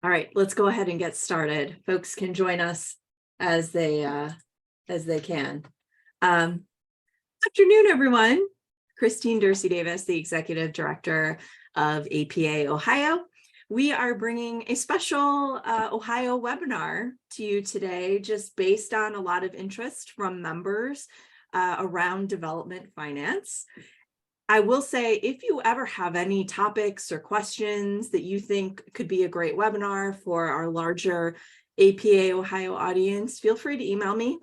All right, let's go ahead and get started. Folks can join us as they can. Afternoon, everyone. Christine Dursey Davis, the Executive Director of APA Ohio. We are bringing a special Ohio webinar to you today, just based on a lot of interest from members around development finance. I will say, if you ever have any topics or questions that you think could be a great webinar for our larger APA Ohio audience, feel free to email me.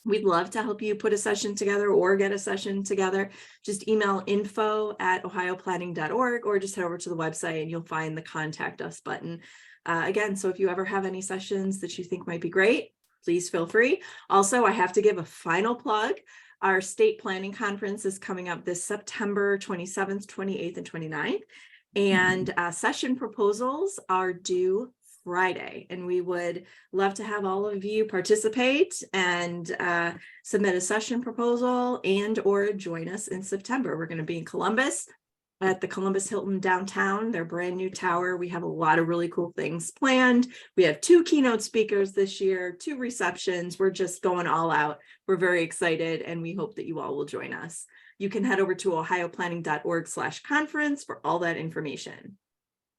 We'd love to help you put a session together or get a session together. Just email info@ohioplanning.org or just head over to the website and you'll find the contact us button. Again, so if you ever have any sessions that you think might be great, please feel free. Also, I have to give a final plug. Our state planning conference is coming up this September 27th, 28th, and 29th. And session proposals are due Friday. And we would love to have all of you participate and submit a session proposal and or join us in September. We're going to be in Columbus at the Columbus Hilton downtown, their brand new tower. We have a lot of really cool things planned. We have 2 keynote speakers this year, 2 receptions. We're just going all out. We're very excited and we hope that you all will join us. You can head over to ohioplanning.org/conference for all that information.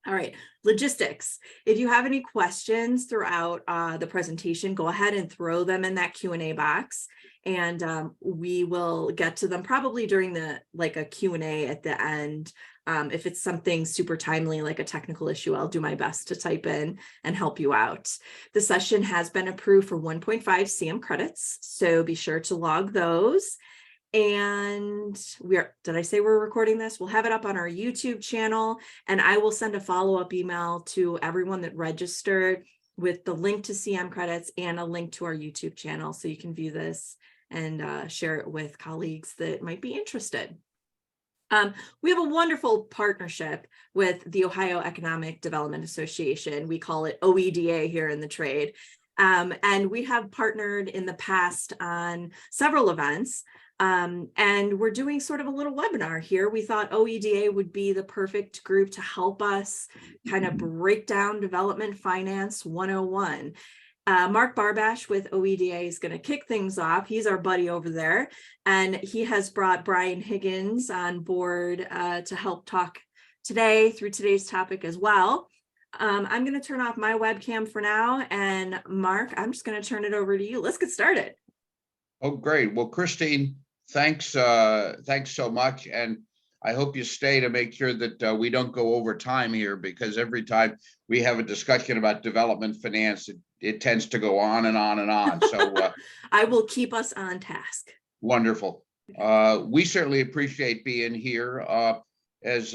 All right, logistics. If you have any questions throughout the presentation, go ahead and throw them in that Q&A box. And we will get to them probably during a Q&A at the end. If it's something super timely, like a technical issue, I'll do my best to type in and help you out. The session has been approved for 1.5 CM credits, so be sure to log those. And did I say we're recording this? We'll have it up on our YouTube channel, and I will send a follow-up email to everyone that registered with the link to CM credits and a link to our YouTube channel, so you can view this and share it with colleagues that might be interested. We have a wonderful partnership with the Ohio Economic Development Association. We call it OEDA here in the trade. And we have partnered in the past on several events. And we're doing sort of a little webinar here. We thought OEDA would be the perfect group to help us kind of break down development finance 101. Mark Barbash with OEDA is going to kick things off. He's our buddy over there, and he has brought Brian Higgins on board to help talk today through today's topic as well. I'm going to turn off my webcam for now, and Mark, I'm just going to turn it over to you. Let's get started. Oh, great. Well, Christine, thanks so much, and I hope you stay to make sure that we don't go over time here, because every time we have a discussion about development finance, it tends to go on and on and on. So I will keep us on task. Wonderful. We certainly appreciate being here. As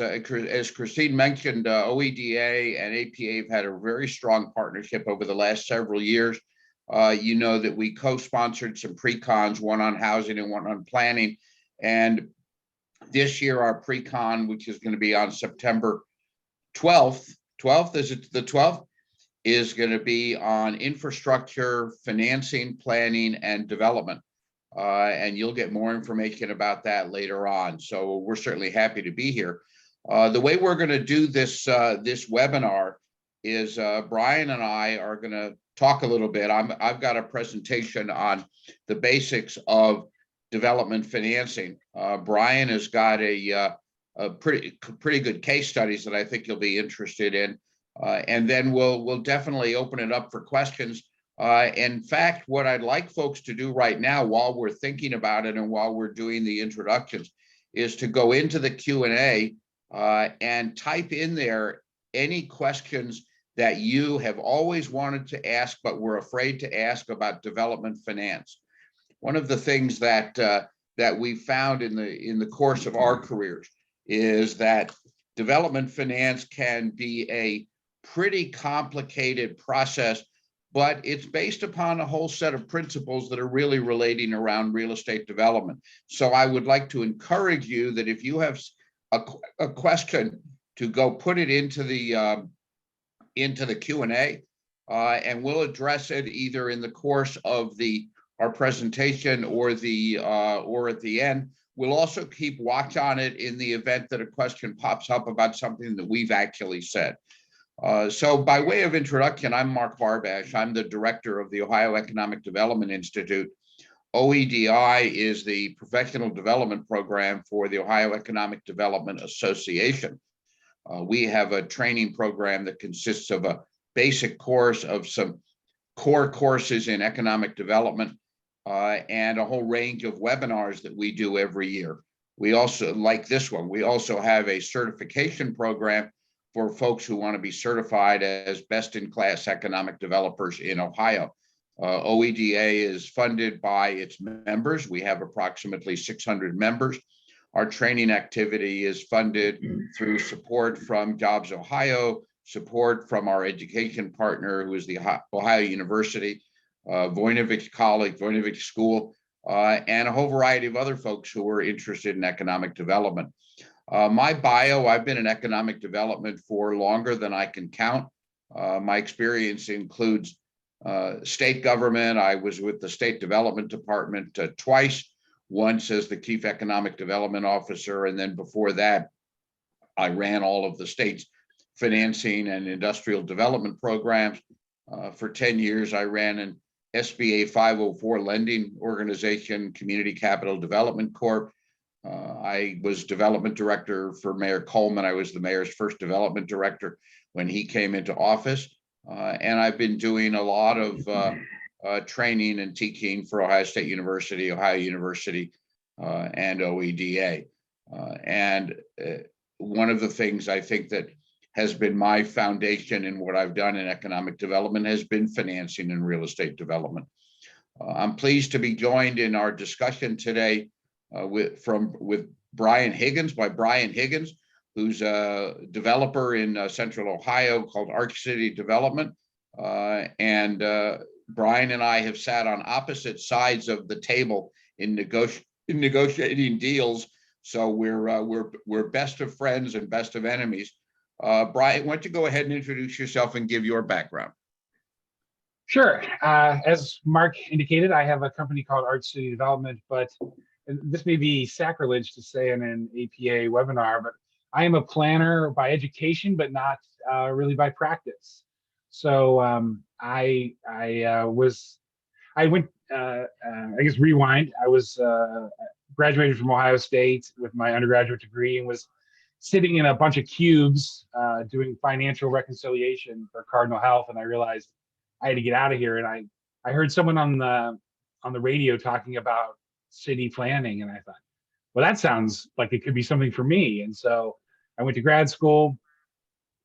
Christine mentioned, OEDA and APA have had a very strong partnership over the last several years. You know that we co-sponsored some pre-cons, one on housing and one on planning. And this year, our pre-con, which is going to be on September 12th, is it the 12th? Is going to be on infrastructure, financing, planning, and development. And you'll get more information about that later on. So we're certainly happy to be here. The way we're going to do this webinar is Brian and I are going to talk a little bit. I've got a presentation on the basics of development financing. Brian has got a pretty good case studies that I think you'll be interested in. And then we'll definitely open it up for questions. In fact, what I'd like folks to do right now, while we're thinking about it and while we're doing the introductions, is to go into the Q&A and type in there any questions that you have always wanted to ask but were afraid to ask about development finance. One of the things that we found in the course of our careers is that development finance can be a pretty complicated process, but it's based upon a whole set of principles that are really relating around real estate development. So I would like to encourage you that if you have a question, to go put it into the Q&A, and we'll address it either in the course of our presentation or at the end. We'll also keep watch on it in the event that a question pops up about something that we've actually said. So by way of introduction, I'm Mark Barbash. I'm the director of the Ohio Economic Development Institute. OEDI is the professional development program for the Ohio Economic Development Association. We have a training program that consists of a basic course of some core courses in economic development and a whole range of webinars that we do every year. We also, like this one, we also have a certification program for folks who want to be certified as best-in-class economic developers in Ohio. OEDA is funded by its members. We have approximately 600 members. Our training activity is funded through support from Jobs Ohio, support from our education partner, who is the Ohio University, Voinovich College, Voinovich School, and a whole variety of other folks who are interested in economic development. My bio, I've been in economic development for longer than I can count. My experience includes state government. I was with the State Development Department twice, once as the Chief Economic Development Officer, and then before that, I ran all of the state's financing and industrial development programs. For 10 years, I ran an SBA 504 lending organization, Community Capital Development Corp. I was development director for Mayor Coleman. I was the mayor's first development director when he came into office. And I've been doing a lot of training and teaching for Ohio State University, Ohio University, and OEDA. And one of the things I think that has been my foundation in what I've done in economic development has been financing and real estate development. I'm pleased to be joined in our discussion today with Brian Higgins, by Brian Higgins, who's a developer in Central Ohio called Arch City Development. And Brian and I have sat on opposite sides of the table in negotiating deals. So we're best of friends and best of enemies. Brian, why don't you go ahead and introduce yourself and give your background? Sure. As Mark indicated, I have a company called Arch City Development, but this may be sacrilege to say in an APA webinar, but I am a planner by education, but not really by practice. So I guess rewind. I was graduated from Ohio State with my undergraduate degree and was sitting in a bunch of cubes doing financial reconciliation for Cardinal Health, and I realized I had to get out of here. And I heard someone on the radio talking about city planning, and I thought, well, that sounds like it could be something for me. And so I went to grad school,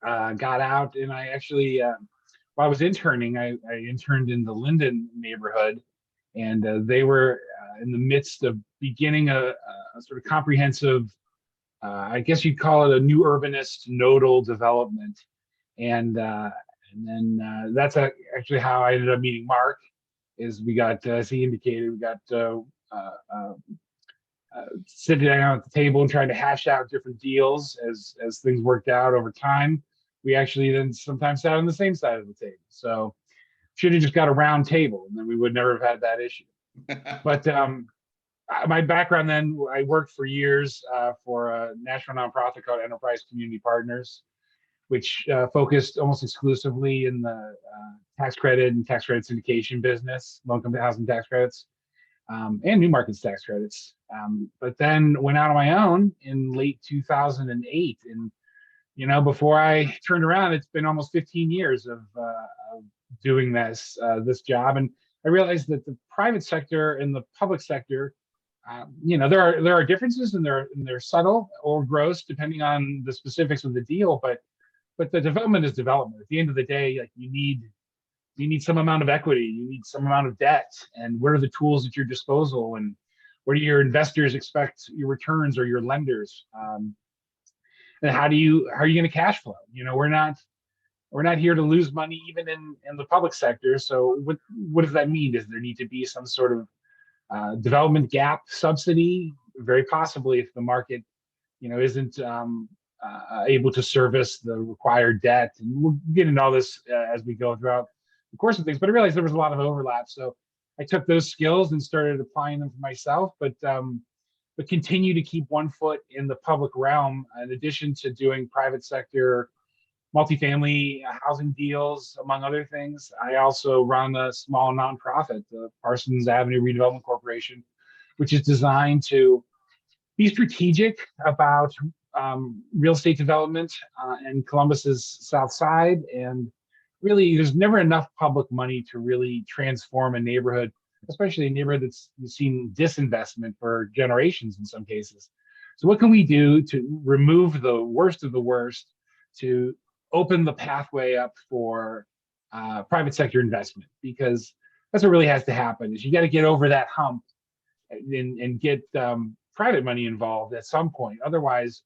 got out, and I actually, while I was interning, I interned in the Linden neighborhood, and they were in the midst of beginning a sort of comprehensive, I guess you'd call it a new urbanist nodal development. And then that's actually how I ended up meeting Mark, is we got, as he indicated, we got sitting down at the table and trying to hash out different deals as things worked out over time. We actually then sometimes sat on the same side of the table. So should have just got a round table and then we would never have had that issue. But my background then, I worked for years for a national nonprofit called Enterprise Community Partners, which focused almost exclusively in the tax credit and tax credit syndication business, low-income housing tax credits, and new markets tax credits. But then went out on my own in late 2008. And, you know, before I turned around, it's been almost 15 years of doing this job. And I realized that the private sector and the public sector, you know, there are differences, and they're subtle or gross depending on the specifics of the deal. But the development is development. At the end of the day, like you need some amount of equity, you need some amount of debt, and what are the tools at your disposal, and what do your investors expect your returns, or your lenders, and how are you going to cash flow? You know, we're not here to lose money even in the public sector. So what does that mean? Does there need to be some sort of development gap subsidy? Very possibly, if the market, you know, isn't able to service the required debt. And we'll get into all this as we go throughout the course of things, but I realized there was a lot of overlap. So I took those skills and started applying them for myself, but continue to keep one foot in the public realm, in addition to doing private sector multifamily housing deals, among other things. I also run a small nonprofit, the Parsons Avenue Redevelopment Corporation, which is designed to be strategic about real estate development in Columbus's South Side. And really, there's never enough public money to really transform a neighborhood, especially a neighborhood that's seen disinvestment for generations in some cases. So what can we do to remove the worst of the worst, to open the pathway up for private sector investment? Because that's what really has to happen, is you got to get over that hump and get private money involved at some point. Otherwise,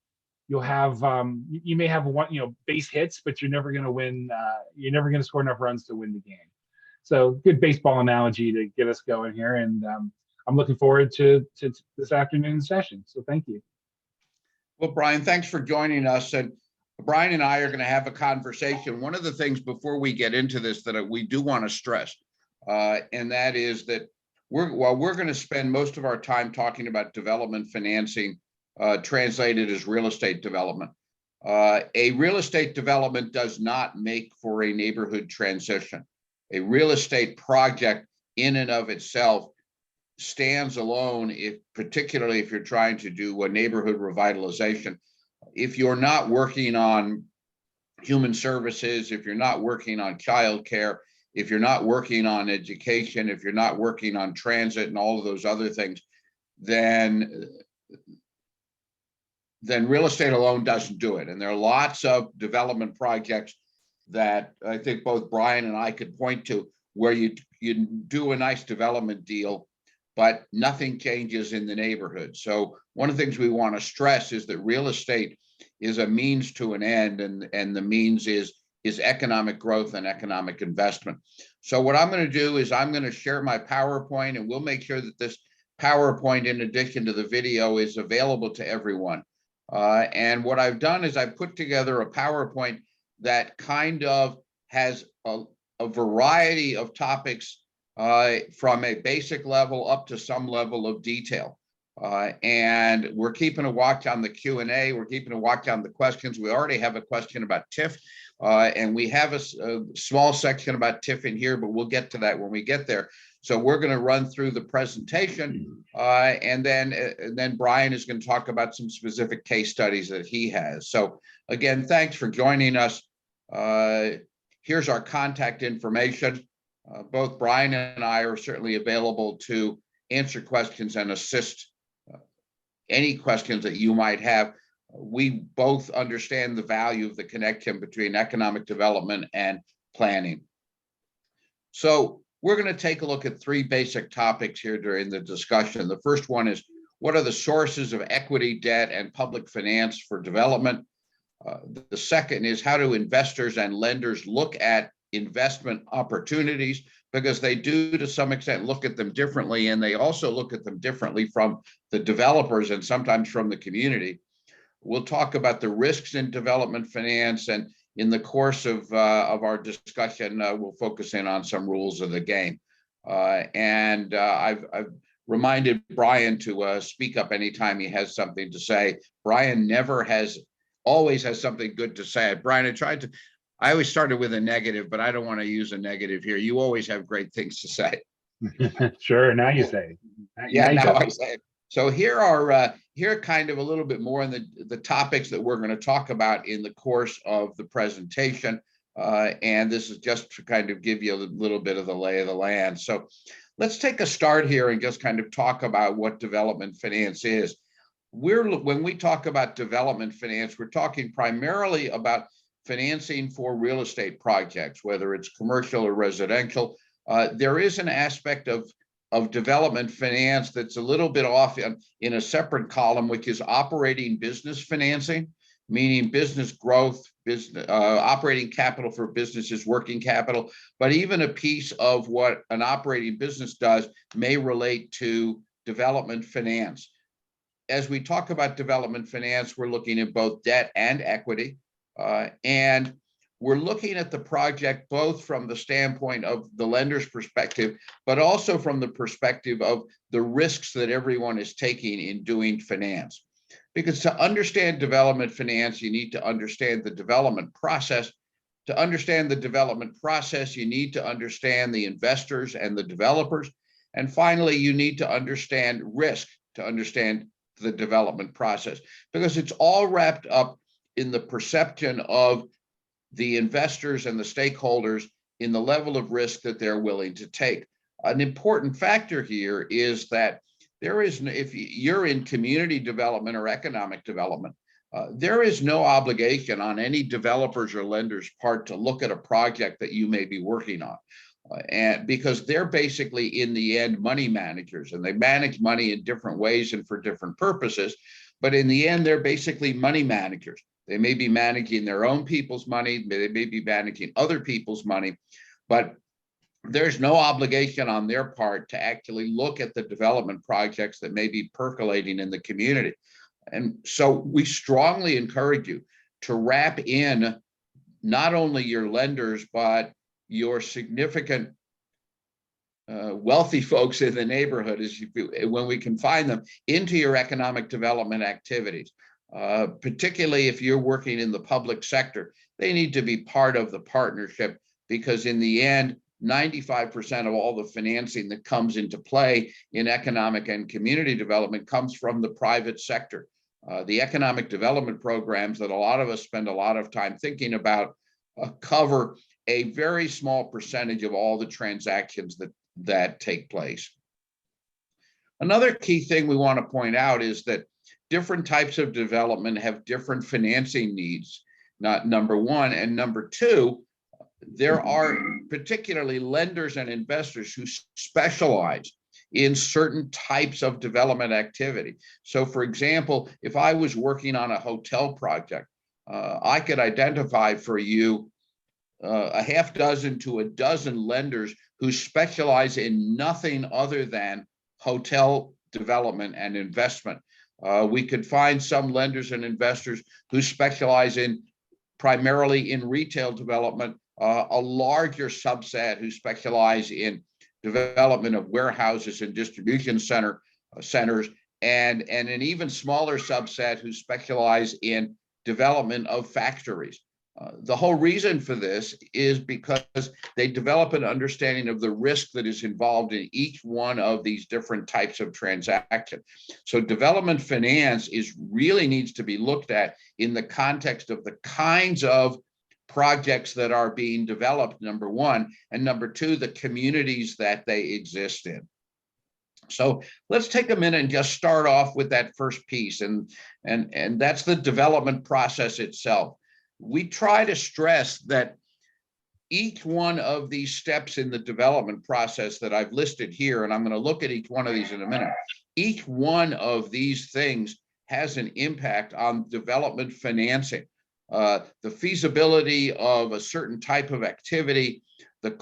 you'll have you may have one, base hits, but you're never going to win. You're never going to score enough runs to win the game. So good baseball analogy to get us going here, and I'm looking forward to this afternoon's session. So thank you. Well, Brian, thanks for joining us. And Brian and I are going to have a conversation. One of the things before we get into this that we do want to stress, and that is that while we're going to spend most of our time talking about development financing, translated as real estate development, a real estate development does not make for a neighborhood transition. A real estate project in and of itself stands alone, particularly if you're trying to do a neighborhood revitalization. If you're not working on human services, if you're not working on childcare, if you're not working on education, if you're not working on transit and all of those other things, then real estate alone doesn't do it. And there are lots of development projects that I think both Brian and I could point to where you do a nice development deal, but nothing changes in the neighborhood. So one of the things we want to stress is that real estate is a means to an end, and the means is economic growth and economic investment. So what I'm going to do is I'm going to share my PowerPoint, and we'll make sure that this PowerPoint, in addition to the video, is available to everyone. And what I've done is I've put together a PowerPoint that kind of has a variety of topics from a basic level up to some level of detail. And we're keeping a watch on the Q&A. We're keeping a watch on the questions. We already have a question about TIF, and we have a small section about TIF in here, but we'll get to that when we get there. So we're going to run through the presentation, and then Brian is going to talk about some specific case studies that he has. So again, thanks for joining us. Here's our contact information. Both Brian and I are certainly available to answer questions and assist any questions that you might have. We both understand the value of the connection between economic development and planning. So we're going to take a look at three basic topics here during the discussion. The first one is, what are the sources of equity, debt, and public finance for development? The second is, how do investors and lenders look at investment opportunities? Because they do, to some extent, look at them differently, and they also look at them differently from the developers and sometimes from the community. We'll talk about the risks in development finance, and in the course of our discussion, we'll focus in on some rules of the game. I've reminded Brian to speak up anytime he has something to say. Brian always has something good to say. Brian, I always started with a negative, but I don't want to use a negative here. You always have great things to say. Sure, now you say. Now I say it. So here are kind of a little bit more on the topics that we're going to talk about in the course of the presentation. And this is just to kind of give you a little bit of the lay of the land. So let's take a start here and just kind of talk about what development finance is. When we talk about development finance, we're talking primarily about financing for real estate projects, whether it's commercial or residential. There is an aspect of development finance that's a little bit off in a separate column, which is operating business financing, meaning business growth, operating capital for businesses, working capital. But even a piece of what an operating business does may relate to development finance. As we talk about development finance, we're looking at both debt and equity. And we're looking at the project both from the standpoint of the lender's perspective, but also from the perspective of the risks that everyone is taking in doing finance. Because to understand development finance, you need to understand the development process. To understand the development process, you need to understand the investors and the developers. And finally, you need to understand risk to understand the development process, because it's all wrapped up in the perception of the investors and the stakeholders in the level of risk that they're willing to take. An important factor here is that there is, if you're in community development or economic development, there is no obligation on any developers or lenders' part to look at a project that you may be working on. And because they're basically in the end money managers, and they manage money in different ways and for different purposes, but in the end they're basically money managers. They may be managing their own people's money, they may be managing other people's money, but there's no obligation on their part to actually look at the development projects that may be percolating in the community. And so we strongly encourage you to wrap in not only your lenders, but your significant wealthy folks in the neighborhood, when we can find them, into your economic development activities. Particularly if you're working in the public sector, they need to be part of the partnership, because in the end, 95% of all the financing that comes into play in economic and community development comes from the private sector. The economic development programs that a lot of us spend a lot of time thinking about cover a very small percentage of all the transactions that take place. Another key thing we want to point out is that different types of development have different financing needs, not number one. And number two, there are particularly lenders and investors who specialize in certain types of development activity. So for example, if I was working on a hotel project, I could identify for you a half dozen to a dozen lenders who specialize in nothing other than hotel development and investment. We could find some lenders and investors who specialize in primarily in retail development, a larger subset who specialize in development of warehouses and distribution centers, and an even smaller subset who specialize in development of factories. The whole reason for this is because they develop an understanding of the risk that is involved in each one of these different types of transaction. So development finance really needs to be looked at in the context of the kinds of projects that are being developed, number one, and number two, the communities that they exist in. So let's take a minute and just start off with that first piece, and that's the development process itself. We try to stress that each one of these steps in the development process that I've listed here, and I'm going to look at each one of these in a minute, each one of these things has an impact on development financing. The feasibility of a certain type of activity, the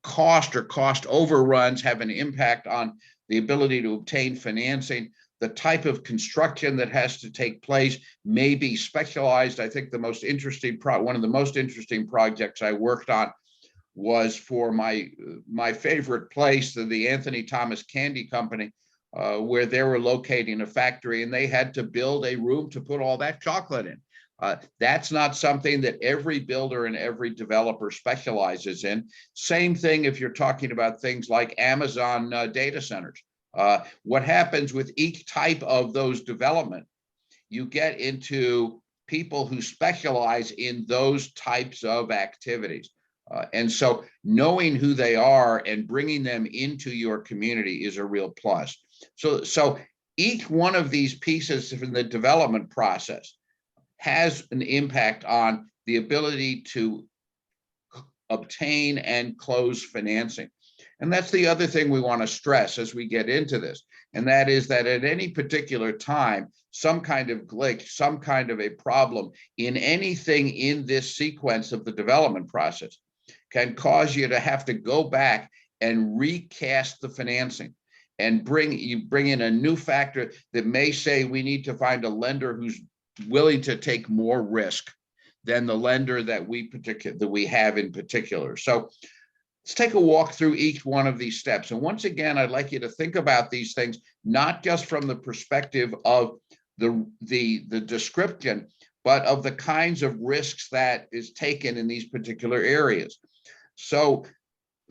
cost or cost overruns have an impact on the ability to obtain financing. The type of construction that has to take place may be specialized. I think the most interesting one of the most interesting projects I worked on was for my favorite place, the Anthony Thomas Candy Company, where they were locating a factory, and they had to build a room to put all that chocolate in. That's not something that every builder and every developer specializes in. Same thing if you're talking about things like Amazon data centers. What happens with each type of those development, you get into people who specialize in those types of activities. And so knowing who they are and bringing them into your community is a real plus. So each one of these pieces in the development process has an impact on the ability to obtain and close financing. And that's the other thing we want to stress as we get into this. And that is that at any particular time, some kind of glitch, some kind of a problem in anything in this sequence of the development process can cause you to have to go back and recast the financing and bring in a new factor that may say we need to find a lender who's willing to take more risk than the lender that we have in particular. So let's take a walk through each one of these steps. And once again, I'd like you to think about these things, not just from the perspective of the description, but of the kinds of risks that is taken in these particular areas. So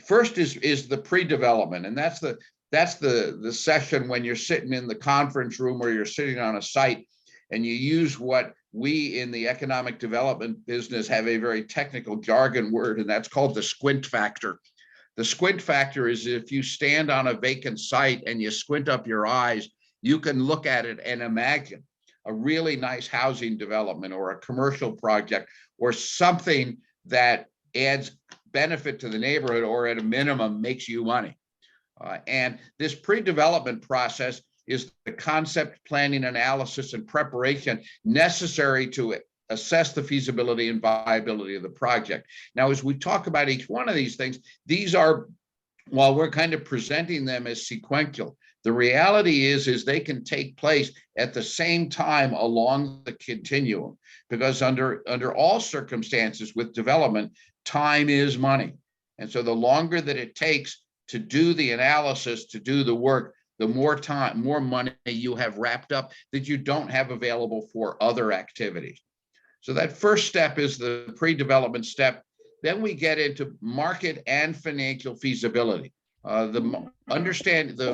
first is the pre-development, and that's the session when you're sitting in the conference room or you're sitting on a site and you use what we in the economic development business have a very technical jargon word, and that's called the squint factor. The squint factor is if you stand on a vacant site and you squint up your eyes, you can look at it and imagine a really nice housing development or a commercial project or something that adds benefit to the neighborhood or at a minimum makes you money. And this pre-development process is the concept, planning, analysis, and preparation necessary to assess the feasibility and viability of the project. Now, as we talk about each one of these things, these are, while we're kind of presenting them as sequential, the reality is they can take place at the same time along the continuum, because under all circumstances with development, time is money. And so the longer that it takes to do the analysis, to do the work, the more time, more money you have wrapped up that you don't have available for other activities. So that first step is the pre-development step. Then we get into market and financial feasibility. The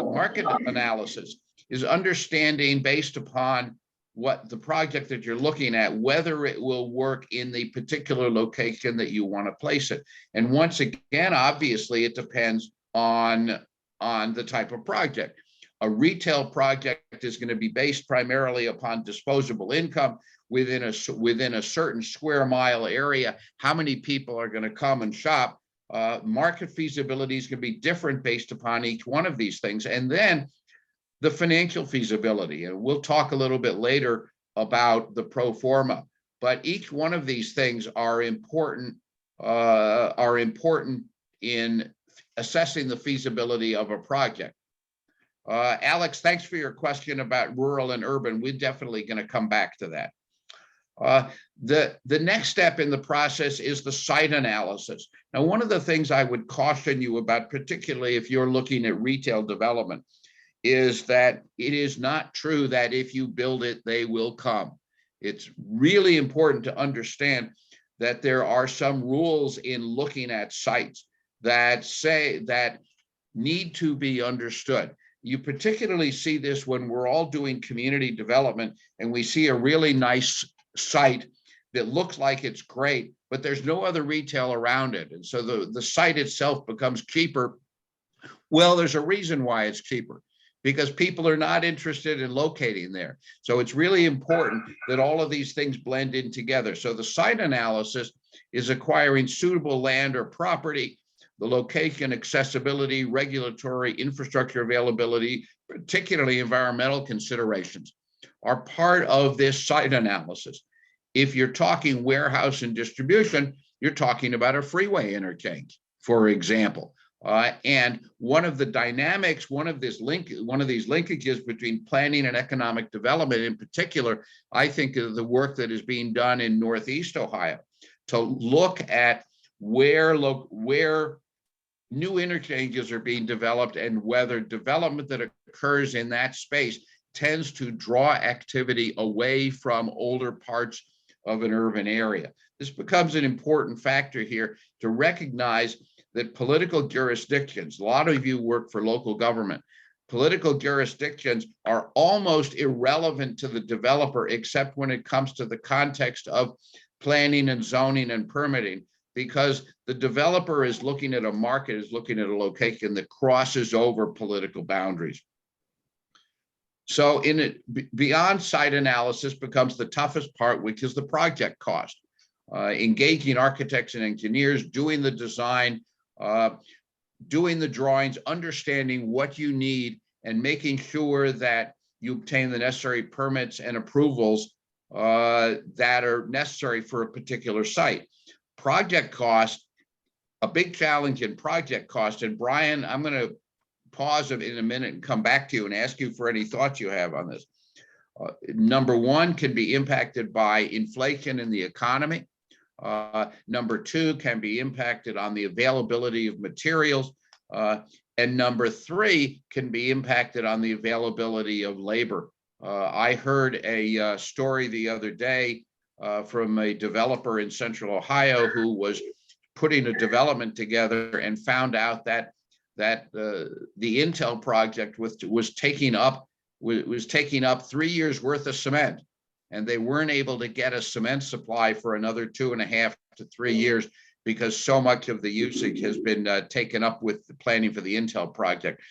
market analysis is understanding based upon what the project that you're looking at, whether it will work in the particular location that you want to place it. And once again, obviously, it depends on the type of project. A retail project is going to be based primarily upon disposable income within a certain square mile area. How many people are going to come and shop? Market feasibilities can be different based upon each one of these things. And then the financial feasibility, and we'll talk a little bit later about the pro forma, but each one of these things are important in assessing the feasibility of a project. Alex, thanks for your question about rural and urban. We're definitely going to come back to that. The next step in the process is the site analysis. Now, one of the things I would caution you about, particularly if you're looking at retail development, is that it is not true that if you build it, they will come. It's really important to understand that there are some rules in looking at sites that need to be understood. You particularly see this when we're all doing community development and we see a really nice site that looks like it's great, but there's no other retail around it. And so the site itself becomes cheaper. Well, there's a reason why it's cheaper, because people are not interested in locating there. So it's really important that all of these things blend in together. So the site analysis is acquiring suitable land or property, the location, accessibility, regulatory, infrastructure availability, particularly environmental considerations, are part of this site analysis. If you're talking warehouse and distribution, you're talking about a freeway interchange, for example. And one of the dynamics, one of these linkages between planning and economic development in particular, I think of the work that is being done in Northeast Ohio to look at where new interchanges are being developed and whether development that occurs in that space tends to draw activity away from older parts of an urban area. This becomes an important factor here to recognize that political jurisdictions, a lot of you work for local government, political jurisdictions are almost irrelevant to the developer, except when it comes to the context of planning and zoning and permitting, because the developer is looking at a market, is looking at a location that crosses over political boundaries. So beyond site analysis becomes the toughest part, which is the project cost. Engaging architects and engineers, doing the design, doing the drawings, understanding what you need, and making sure that you obtain the necessary permits and approvals that are necessary for a particular site. Project cost, a big challenge in project cost. And Brian, I'm going to pause in a minute and come back to you and ask you for any thoughts you have on this. Number one can be impacted by inflation in the economy. Number two can be impacted on the availability of materials. And number three can be impacted on the availability of labor I heard a story the other day from a developer in Central Ohio who was putting a development together and found out that the Intel project was taking up 3 years worth of cement, and they weren't able to get a cement supply for another 2.5 to 3 years because so much of the usage has been taken up with the planning for the Intel project.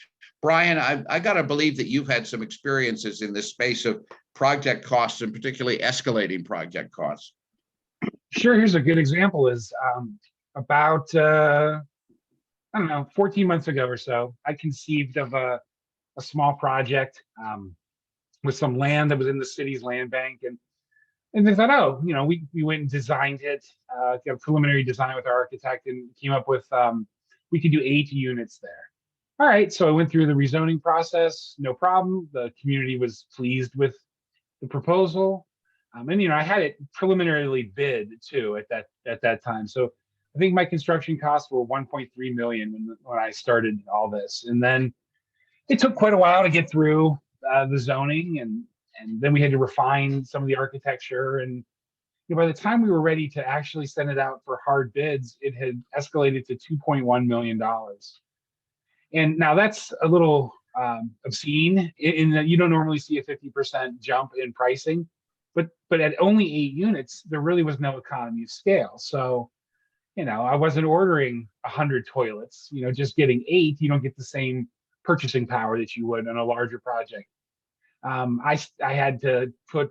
Brian, I got to believe that you've had some experiences in this space of project costs, and particularly escalating project costs. Sure. Here's a good example is about, I don't know, 14 months ago or so, I conceived of a small project with some land that was in the city's land bank. And they thought, oh, we went and designed it, got a preliminary design with our architect, and came up with, we could do 8 units there. All right, so I went through the rezoning process, no problem. The community was pleased with the proposal. And I had it preliminarily bid too at that time. So I think my construction costs were 1.3 million when I started all this. And then it took quite a while to get through the zoning, and then we had to refine some of the architecture. And by the time we were ready to actually send it out for hard bids, it had escalated to $2.1 million. And now that's a little obscene in that you don't normally see a 50% jump in pricing, but at only 8 units, there really was no economy of scale. So, I wasn't ordering 100 toilets, just getting 8, you don't get the same purchasing power that you would on a larger project. I had to put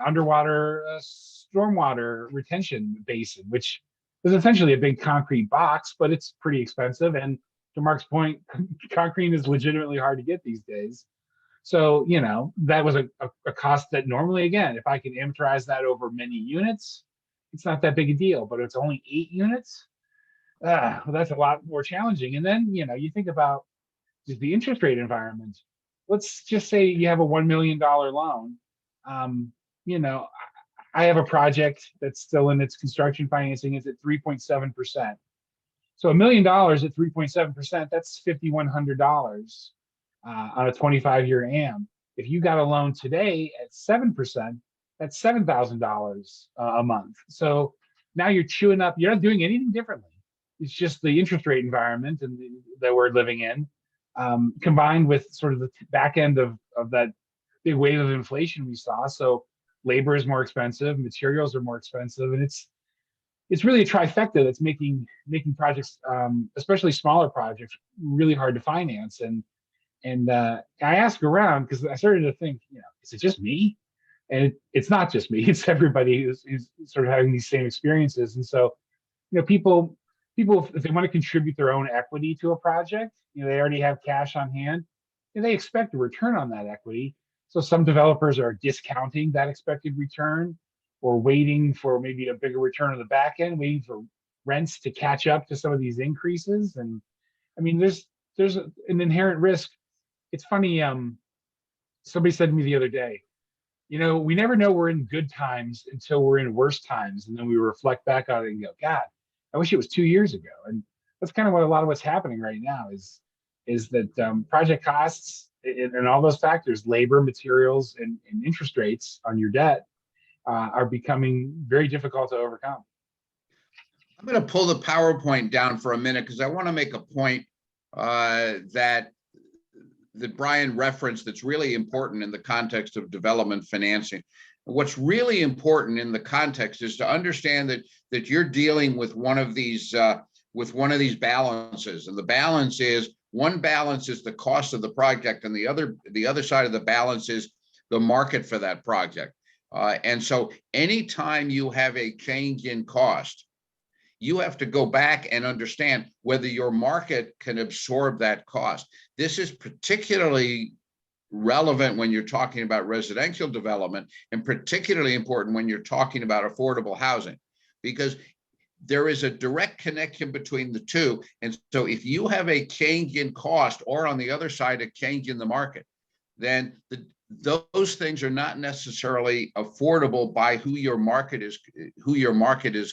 underwater stormwater retention basin, which is essentially a big concrete box, but it's pretty expensive. And to Mark's point, concrete is legitimately hard to get these days. So, that was a cost that normally, again, if I can amortize that over many units, it's not that big a deal, but it's only 8 units. Well, that's a lot more challenging. And then, you think about just the interest rate environment. Let's just say you have a $1 million loan. I have a project that's still in its construction financing, is at 3.7%. So $1 million at 3.7%, that's $5,100 on a 25-year AM. If you got a loan today at 7%, that's $7,000 a month. So now you're chewing up. You're not doing anything differently. It's just the interest rate environment that we're living in, combined with sort of the back end of that big wave of inflation we saw. So labor is more expensive, materials are more expensive, and it's really a trifecta that's making projects, especially smaller projects, really hard to finance. And I ask around because I started to think, is it just me? And it's not just me; it's everybody who's sort of having these same experiences. And so, people, if they want to contribute their own equity to a project, they already have cash on hand, and they expect a return on that equity. So some developers are discounting that expected return, or waiting for maybe a bigger return on the back end, waiting for rents to catch up to some of these increases. And I mean, there's an inherent risk. It's funny. Somebody said to me the other day, we never know we're in good times until we're in worse times, and then we reflect back on it and go, God, I wish it was 2 years ago. And that's kind of what a lot of what's happening right now is that project costs and all those factors, labor, materials, and interest rates on your debt are becoming very difficult to overcome. I'm going to pull the PowerPoint down for a minute because I want to make a point that Brian referenced that's really important in the context of development financing. What's really important in the context is to understand that you're dealing with one of these balances, and the balance is one balance is the cost of the project, and the other side of the balance is the market for that project. And so anytime you have a change in cost, you have to go back and understand whether your market can absorb that cost. This is particularly relevant when you're talking about residential development, and particularly important when you're talking about affordable housing, because there is a direct connection between the two. And so if you have a change in cost, or on the other side, a change in the market, then those things are not necessarily affordable by who your market is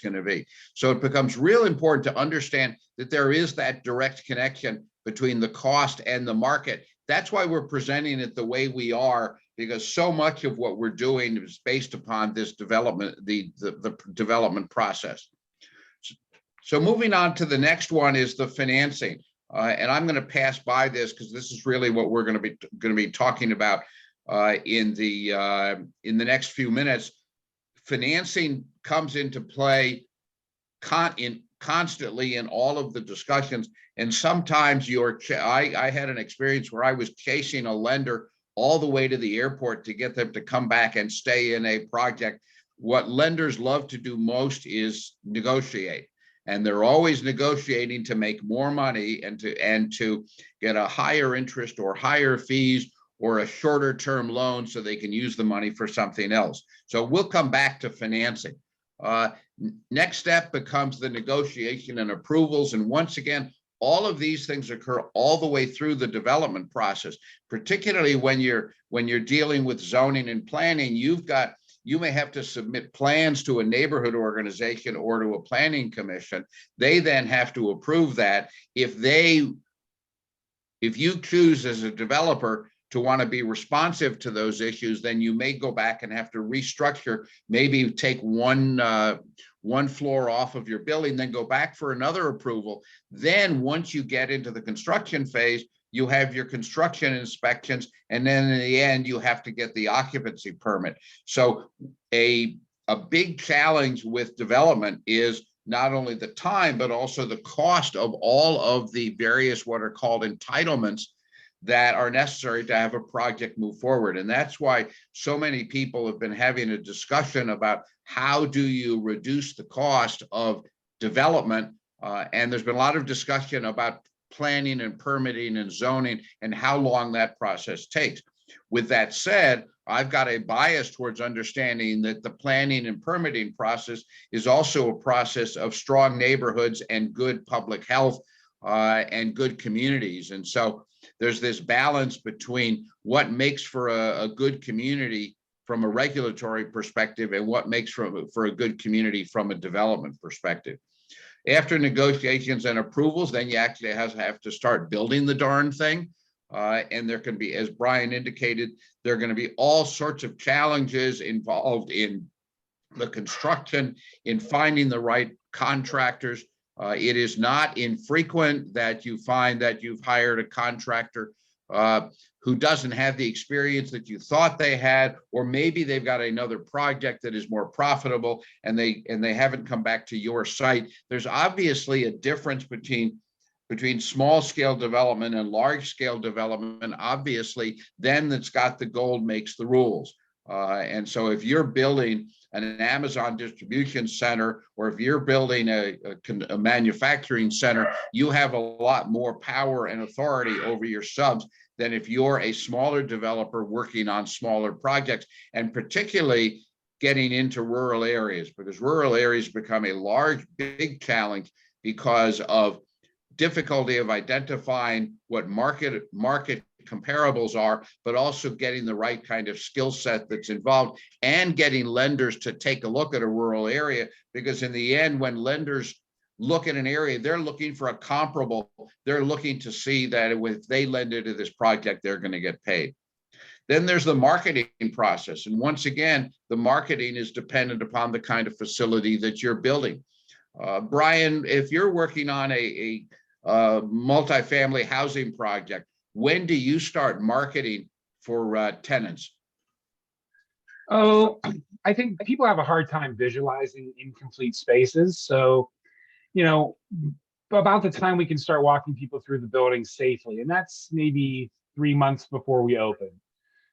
going to be. So it becomes real important to understand that there is that direct connection between the cost and the market that's why we're presenting it the way we are, because so much of what we're doing is based upon this development, the development process. So moving on to the next one is the financing. And I'm going to pass by this because this is really what we're going to be talking about in the next few minutes. Financing comes into play constantly in all of the discussions, and sometimes I had an experience where I was chasing a lender all the way to the airport to get them to come back and stay in a project. What lenders love to do most is negotiate. And they're always negotiating to make more money and to get a higher interest or higher fees or a shorter term loan so they can use the money for something else. So we'll come back to financing. Next step becomes the negotiation and approvals. And once again, all of these things occur all the way through the development process, particularly when you're dealing with zoning and planning. You may have to submit plans to a neighborhood organization or to a planning commission. They then have to approve that. If you choose as a developer to want to be responsive to those issues, then you may go back and have to restructure, maybe take one floor off of your building, then go back for another approval. Then once you get into the construction phase, you have your construction inspections, and then in the end, you have to get the occupancy permit. So a big challenge with development is not only the time, but also the cost of all of the various what are called entitlements that are necessary to have a project move forward. And that's why so many people have been having a discussion about how do you reduce the cost of development. And there's been a lot of discussion about planning and permitting and zoning and how long that process takes. With that said, I've got a bias towards understanding that the planning and permitting process is also a process of strong neighborhoods and good public health and good communities. And so there's this balance between what makes for a good community from a regulatory perspective and what makes for a good community from a development perspective. After negotiations and approvals, then you actually have to start building the darn thing. And there can be, as Brian indicated, there are going to be all sorts of challenges involved in the construction, in finding the right contractors. It is not infrequent that you find that you've hired a contractor who doesn't have the experience that you thought they had, or maybe they've got another project that is more profitable and they haven't come back to your site. There's obviously a difference between small scale development and large scale development. Obviously, then that's got the gold makes the rules. And so if you're building an Amazon distribution center, or if you're building a manufacturing center, you have a lot more power and authority over your subs than if you're a smaller developer working on smaller projects, and particularly getting into rural areas, because rural areas become a big challenge because of difficulty of identifying what market comparables are, but also getting the right kind of skill set that's involved and getting lenders to take a look at a rural area. Because in the end, when lenders look at an area, they're looking for a comparable. They're looking to see that if they lend into this project, they're going to get paid. Then there's the marketing process. And once again, the marketing is dependent upon the kind of facility that you're building. Brian, if you're working on a multifamily housing project, when do you start marketing for tenants? Oh, I think people have a hard time visualizing incomplete spaces. So, about the time we can start walking people through the building safely, and that's maybe 3 months before we open.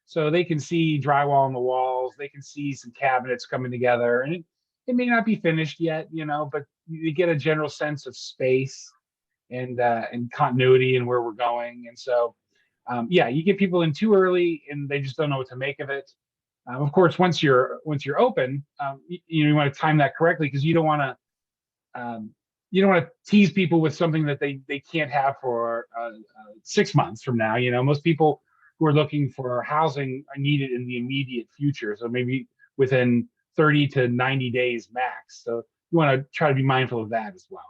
So they can see drywall on the walls, they can see some cabinets coming together, and it may not be finished yet, but you get a general sense of space and continuity and where we're going. And so, you get people in too early and they just don't know what to make of it. Of course, once you're open, you want to time that correctly, because you don't want to tease people with something that they can't have for 6 months from now. Most people who are looking for housing are needed in the immediate future, so maybe within 30 to 90 days max. So you want to try to be mindful of that as well.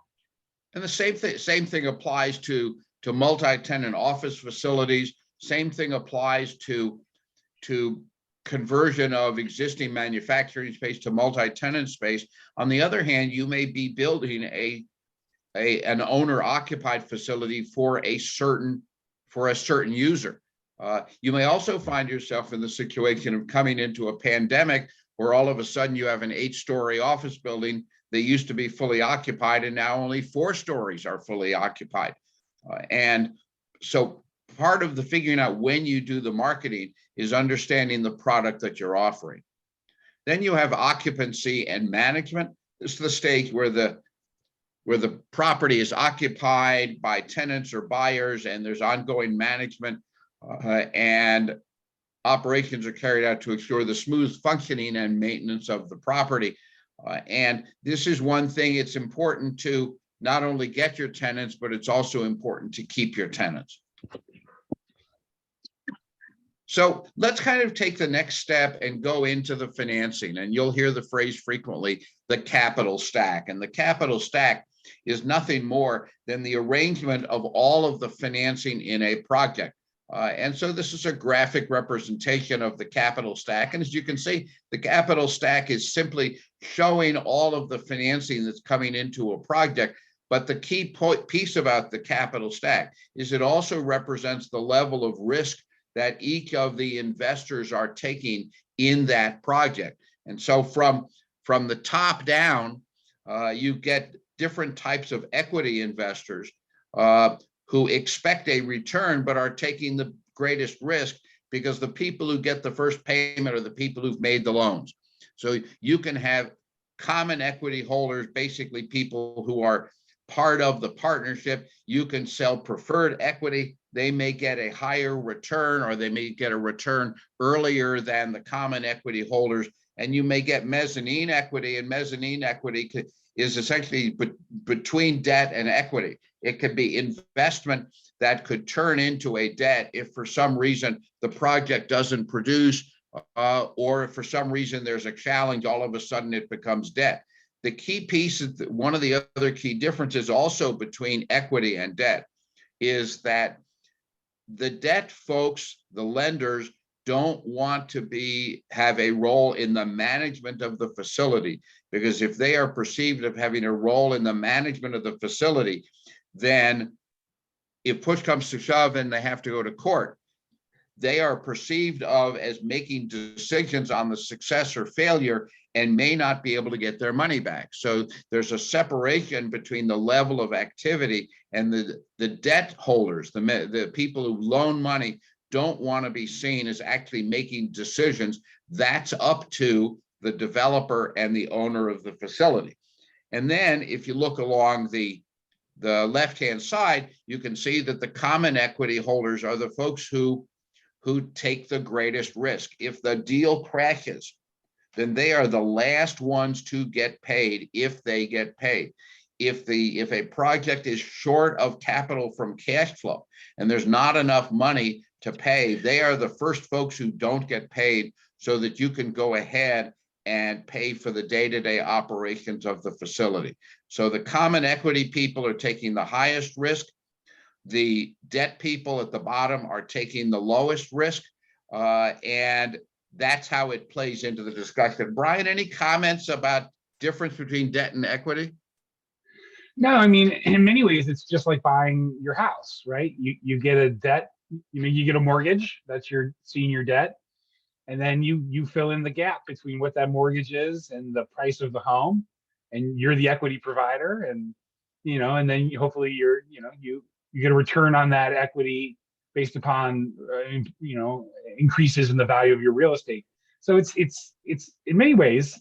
And the same thing applies to multi-tenant office facilities. Same thing applies to conversion of existing manufacturing space to multi-tenant space. On the other hand, you may be building an owner-occupied facility for a certain user. You may also find yourself in the situation of coming into a pandemic where all of a sudden you have an 8-story office building that used to be fully occupied, and now only 4 stories are fully occupied. And so part of the figuring out when you do the marketing is understanding the product that you're offering. Then you have occupancy and management. This is the stage where the property is occupied by tenants or buyers, and there's ongoing management and operations are carried out to ensure the smooth functioning and maintenance of the property. And this is one thing, it's important to not only get your tenants, but it's also important to keep your tenants. So let's kind of take the next step and go into the financing. And you'll hear the phrase frequently, the capital stack. And the capital stack is nothing more than the arrangement of all of the financing in a project. And so this is a graphic representation of the capital stack. And as you can see, the capital stack is simply showing all of the financing that's coming into a project. But the key piece about the capital stack is it also represents the level of risk that each of the investors are taking in that project. And so from the top down, you get different types of equity investors who expect a return, but are taking the greatest risk because the people who get the first payment are the people who've made the loans. So you can have common equity holders, basically people who are part of the partnership. You can sell preferred equity. They may get a higher return, or they may get a return earlier than the common equity holders. And you may get mezzanine equity, and mezzanine equity is essentially between debt and equity. It could be investment that could turn into a debt if for some reason the project doesn't produce, or if for some reason there's a challenge, all of a sudden it becomes debt. The key piece, one of the other key differences also between equity and debt, is that the debt folks, the lenders, don't want to have a role in the management of the facility, because if they are perceived of having a role in the management of the facility, then if push comes to shove and they have to go to court, they are perceived of as making decisions on the success or failure and may not be able to get their money back. So there's a separation between the level of activity, and the debt holders, the people who loan money, don't want to be seen as actually making decisions. That's up to the developer and the owner of the facility. And then if you look along the left-hand side, you can see that the common equity holders are the folks who take the greatest risk. If the deal crashes, then they are the last ones to get paid, if they get paid. If a project is short of capital from cash flow and there's not enough money to pay, they are the first folks who don't get paid, so that you can go ahead and pay for the day-to-day operations of the facility. So the common equity people are taking the highest risk. The debt people at the bottom are taking the lowest risk. And that's how it plays into the discussion. Brian, any comments about difference between debt and equity? No, I mean, in many ways, it's just like buying your house, right? You get a debt, you get a mortgage, that's your senior debt. And then you fill in the gap between what that mortgage is and the price of the home, and you're the equity provider. And, and then hopefully you get a return on that equity based upon, increases in the value of your real estate. So it's in many ways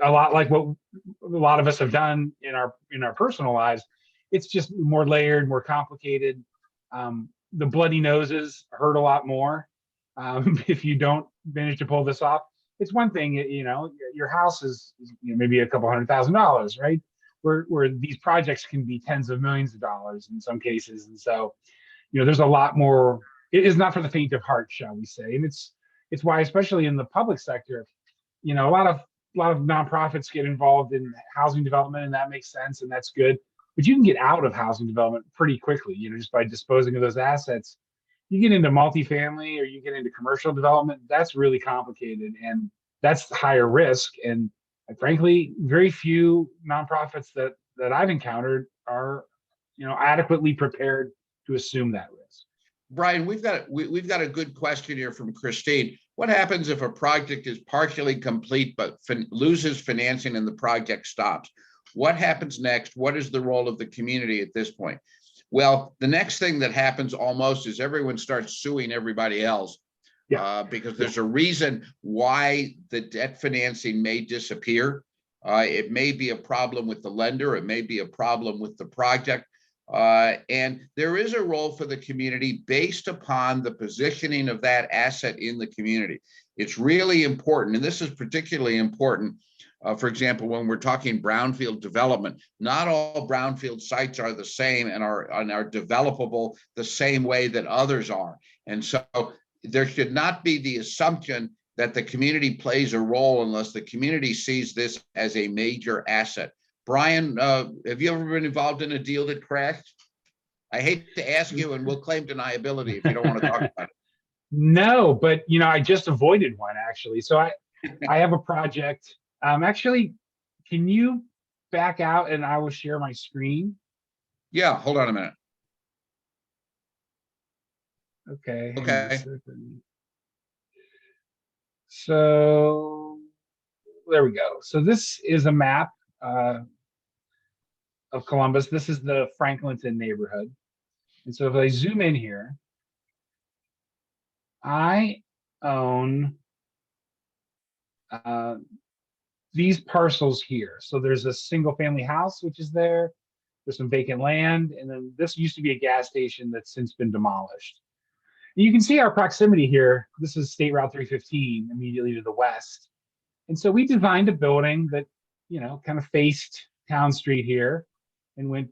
a lot like what a lot of us have done in our personal lives. It's just more layered, more complicated. The bloody noses hurt a lot more if you don't manage to pull this off. It's one thing, your house is maybe a couple $100,000, right? Where these projects can be tens of millions of dollars in some cases. And so, there's a lot more. It is not for the faint of heart, shall we say. And it's why, especially in the public sector, a lot of nonprofits get involved in housing development, and that makes sense, and that's good. But you can get out of housing development pretty quickly, just by disposing of those assets You get into multifamily or you get into commercial development, that's really complicated and that's higher risk. And frankly, very few nonprofits that I've encountered are, adequately prepared to assume that risk. Brian, we've got a good question here from Christine. What happens if a project is partially complete but loses financing and the project stops? What happens next? What is the role of the community at this point? Well, the next thing that happens almost is everyone starts suing everybody else. Yeah. Because there's a reason why the debt financing may disappear. It may be a problem with the lender. It may be a problem with the project. And there is a role for the community based upon the positioning of that asset in the community. It's really important, and this is particularly important, for example, when we're talking brownfield development. Not all brownfield sites are the same and are developable the same way that others are. And so there should not be the assumption that the community plays a role unless the community sees this as a major asset. Brian, have you ever been involved in a deal that crashed? I hate to ask you, and we'll claim deniability if you don't want to talk about it. No, but I just avoided one actually. So I have a project. Actually, can you back out and I will share my screen? Yeah, hold on a minute. Okay. Okay. So there we go. So this is a map of Columbus. This is the Franklinton neighborhood. And so if I zoom in here, I own these parcels here. So there's a single family house, which is there. There's some vacant land. And then this used to be a gas station that's since been demolished. And you can see our proximity here. This is State Route 315 immediately to the west. And so we designed a building that, kind of faced Town Street here and went,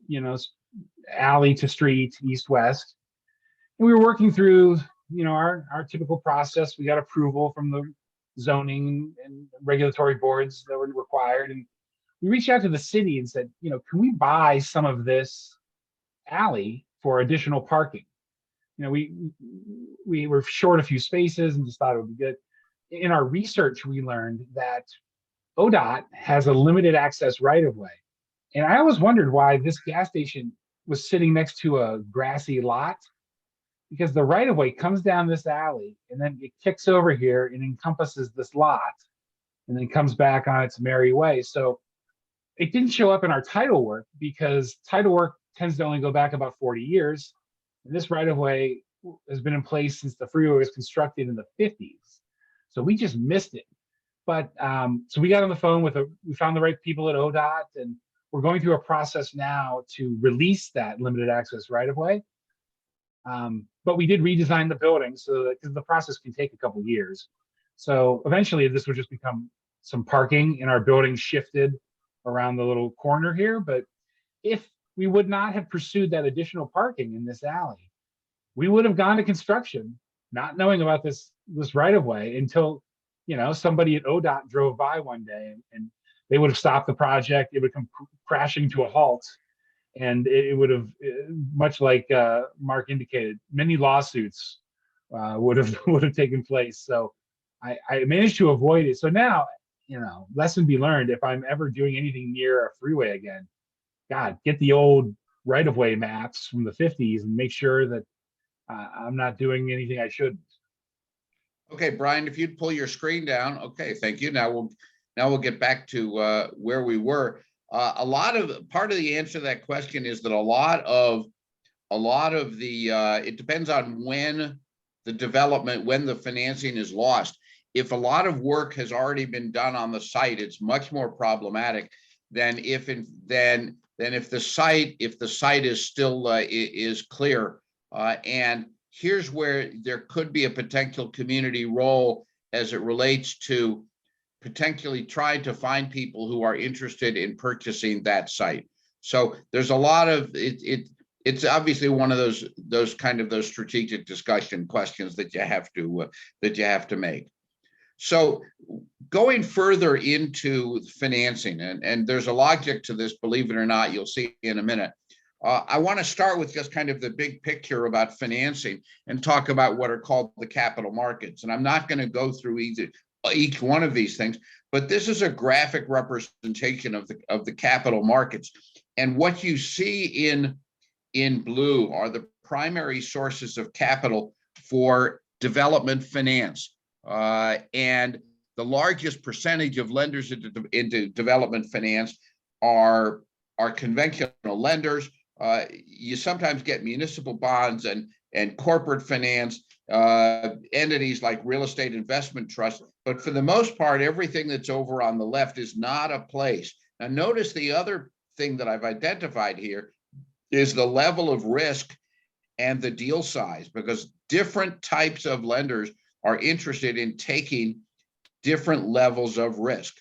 alley to street, east, west. And we were working through, our typical process. We got approval from the zoning and regulatory boards that were required. And we reached out to the city and said, can we buy some of this alley for additional parking? We were short a few spaces and just thought it would be good. In our research, we learned that ODOT has a limited access right of way. And I always wondered why this gas station was sitting next to a grassy lot, because the right of way comes down this alley and then it kicks over here and encompasses this lot and then comes back on its merry way. So it didn't show up in our title work because title work tends to only go back about 40 years. And this right of way has been in place since the freeway was constructed in the 50s. So we just missed it. But so we got on the phone we found the right people at ODOT, and we're going through a process now to release that limited access right of way. But we did redesign the building so that, because the process can take a couple of years. So eventually this would just become some parking, and our building shifted around the little corner here. But if we would not have pursued that additional parking in this alley, we would have gone to construction, not knowing about this right of way until, somebody at ODOT drove by one day and they would have stopped the project. It would come crashing to a halt. And it would have, much like Mark indicated, many lawsuits would have taken place. So I managed to avoid it. So now, lesson be learned: if I'm ever doing anything near a freeway again, God, get the old right-of-way maps from the 50s and make sure that I'm not doing anything I shouldn't. Okay, Brian, if you'd pull your screen down. Okay, thank you. Now we'll get back to where we were. Part of the answer to that question is that a lot of the it depends on when the financing is lost. If a lot of work has already been done on the site, it's much more problematic than if the site is still is clear. And here's where there could be a potential community role as it relates to potentially trying to find people who are interested in purchasing that site. So there's a lot of it. It's obviously one of those strategic discussion questions that you have to make. So going further into financing, and there's a logic to this, believe it or not, you'll see in a minute. I want to start with just kind of the big picture about financing and talk about what are called the capital markets. And I'm not going to go through each one of these things, but this is a graphic representation of the capital markets. And what you see in blue are the primary sources of capital for development finance. And the largest percentage of lenders into development finance are conventional lenders. You sometimes get municipal bonds and corporate finance, entities like real estate investment trusts. But for the most part, everything that's over on the left is not a place. Now, notice the other thing that I've identified here is the level of risk and the deal size, because different types of lenders are interested in taking different levels of risk.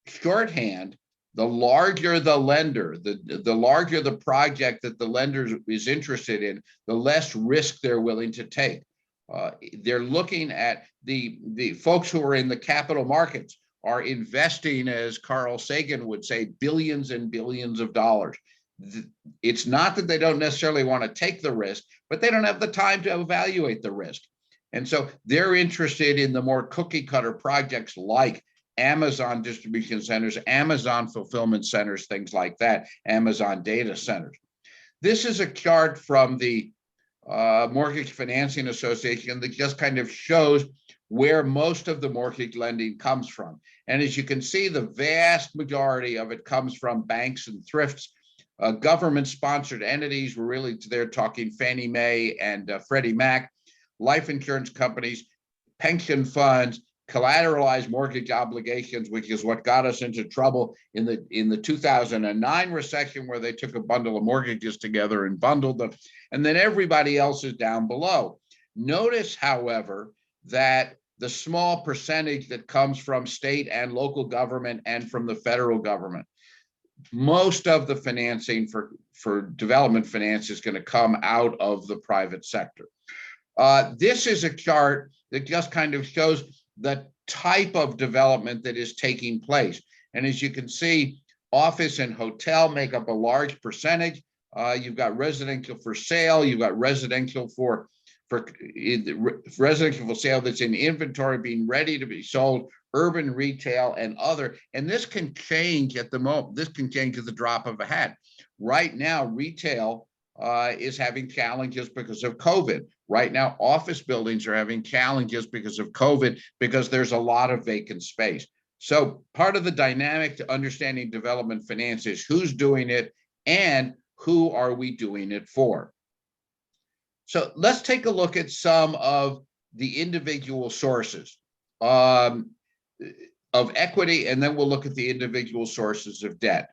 Shorthand, the larger the lender, the larger the project that the lender is interested in, the less risk they're willing to take. They're looking at the folks who are in the capital markets are investing, as Carl Sagan would say, billions and billions of dollars. It's not that they don't necessarily want to take the risk, but they don't have the time to evaluate the risk. And so they're interested in the more cookie cutter projects like Amazon distribution centers, Amazon fulfillment centers, things like that, Amazon data centers. This is a chart from the Mortgage Financing Association that just kind of shows where most of the mortgage lending comes from. And as you can see, the vast majority of it comes from banks and thrifts. Government-sponsored entities, we're really there talking Fannie Mae and Freddie Mac, life insurance companies, pension funds, collateralized mortgage obligations, which is what got us into trouble in the 2009 recession, where they took a bundle of mortgages together and bundled them, and then everybody else is down below. Notice, however, that the small percentage that comes from state and local government and from the federal government, most of the financing for development finance is going to come out of the private sector. This is a chart that just kind of shows the type of development that is taking place. And as you can see, office and hotel make up a large percentage. You've got residential for sale, you've got residential for sale that's in inventory being ready to be sold, urban retail and other. And this can change at the moment. This can change at the drop of a hat. Right now, retail is having challenges because of COVID. Right now, office buildings are having challenges because of COVID, because there's a lot of vacant space. So part of the dynamic to understanding development finance is who's doing it and who are we doing it for. So let's take a look at some of the individual sources of equity, and then we'll look at the individual sources of debt.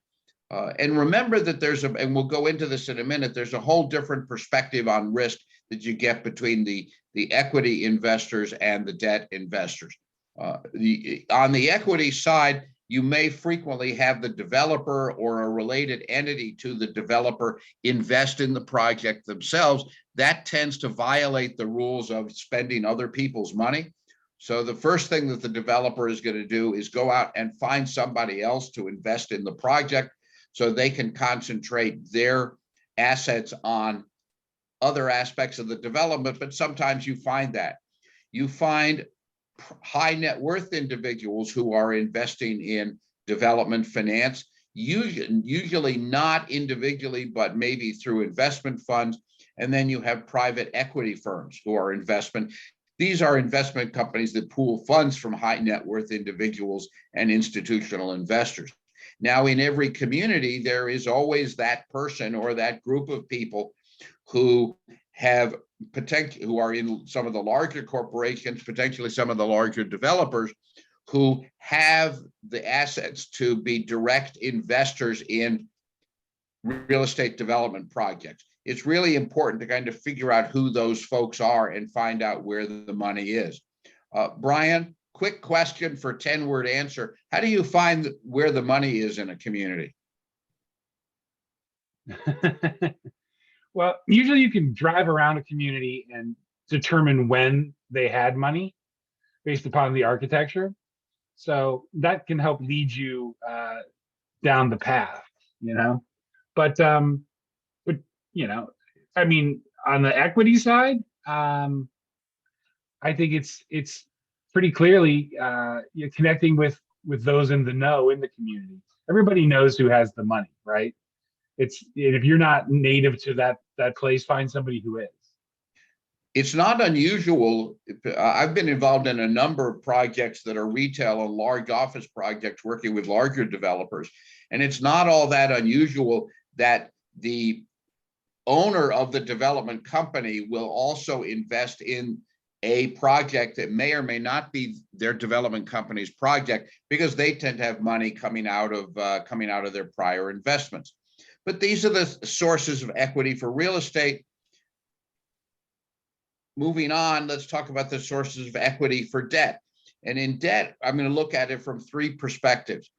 And remember that and we'll go into this in a minute, there's a whole different perspective on risk that you get between the equity investors and the debt investors. On the equity side, you may frequently have the developer or a related entity to the developer invest in the project themselves. That tends to violate the rules of spending other people's money. So the first thing that the developer is going to do is go out and find somebody else to invest in the project so they can concentrate their assets on other aspects of the development. But sometimes you find that. You find high net worth individuals who are investing in development finance, usually not individually, but maybe through investment funds. And then you have private equity firms who are investment. These are investment companies that pool funds from high net worth individuals and institutional investors. Now, in every community, there is always that person or that group of people who have who are in some of the larger corporations, potentially some of the larger developers, who have the assets to be direct investors in real estate development projects. It's really important to kind of figure out who those folks are and find out where the money is. Brian, quick question for 10-word answer. How do you find where the money is in a community? Well, usually you can drive around a community and determine when they had money based upon the architecture. So that can help lead you down the path, you know. But I mean, on the equity side, I think it's pretty clearly you're connecting with those in the know in the community. Everybody knows who has the money, right? If you're not native to that place, find somebody who is. It's not unusual. I've been involved in a number of projects that are retail and large office projects working with larger developers. And it's not all that unusual that the owner of the development company will also invest in a project that may or may not be their development company's project, because they tend to have money coming out of their prior investments. But these are the sources of equity for real estate. Moving on, let's talk about the sources of equity for debt. And in debt, I'm going to look at it from three perspectives: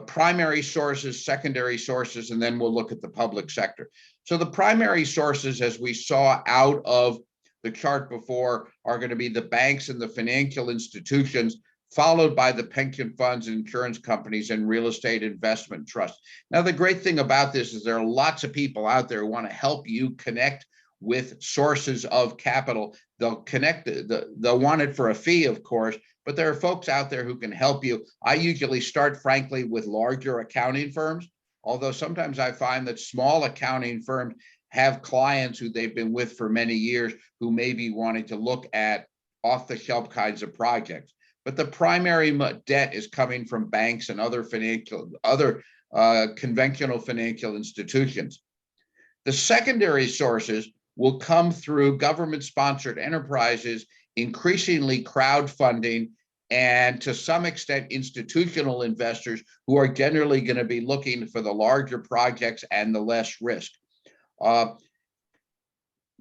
primary sources, secondary sources, and then we'll look at the public sector. So the primary sources, as we saw out of the chart before, are going to be the banks and the financial institutions, followed by the pension funds, insurance companies, and real estate investment trusts. Now, the great thing about this is there are lots of people out there who want to help you connect with sources of capital. They'll connect, they'll want it for a fee, of course, but there are folks out there who can help you. I usually start, frankly, with larger accounting firms, although sometimes I find that small accounting firms have clients who they've been with for many years who may be wanting to look at off-the-shelf kinds of projects. But the primary debt is coming from banks and other conventional financial institutions. The secondary sources will come through government-sponsored enterprises, increasingly crowdfunding, and to some extent institutional investors who are generally going to be looking for the larger projects and the less risk.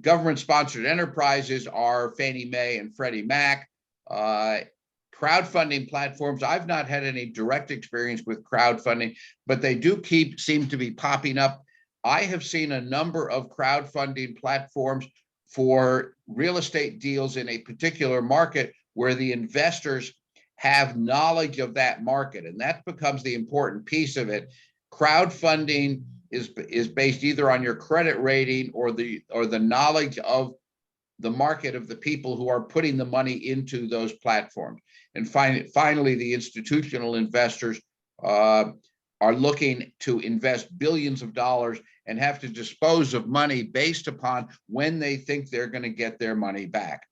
Government-sponsored enterprises are Fannie Mae and Freddie Mac. Crowdfunding platforms, I've not had any direct experience with crowdfunding, but they do seem to be popping up. I have seen a number of crowdfunding platforms for real estate deals in a particular market where the investors have knowledge of that market, and that becomes the important piece of it. Crowdfunding is based either on your credit rating or the knowledge of the market of the people who are putting the money into those platforms. And finally, the institutional investors are looking to invest billions of dollars and have to dispose of money based upon when they think they're going to get their money back.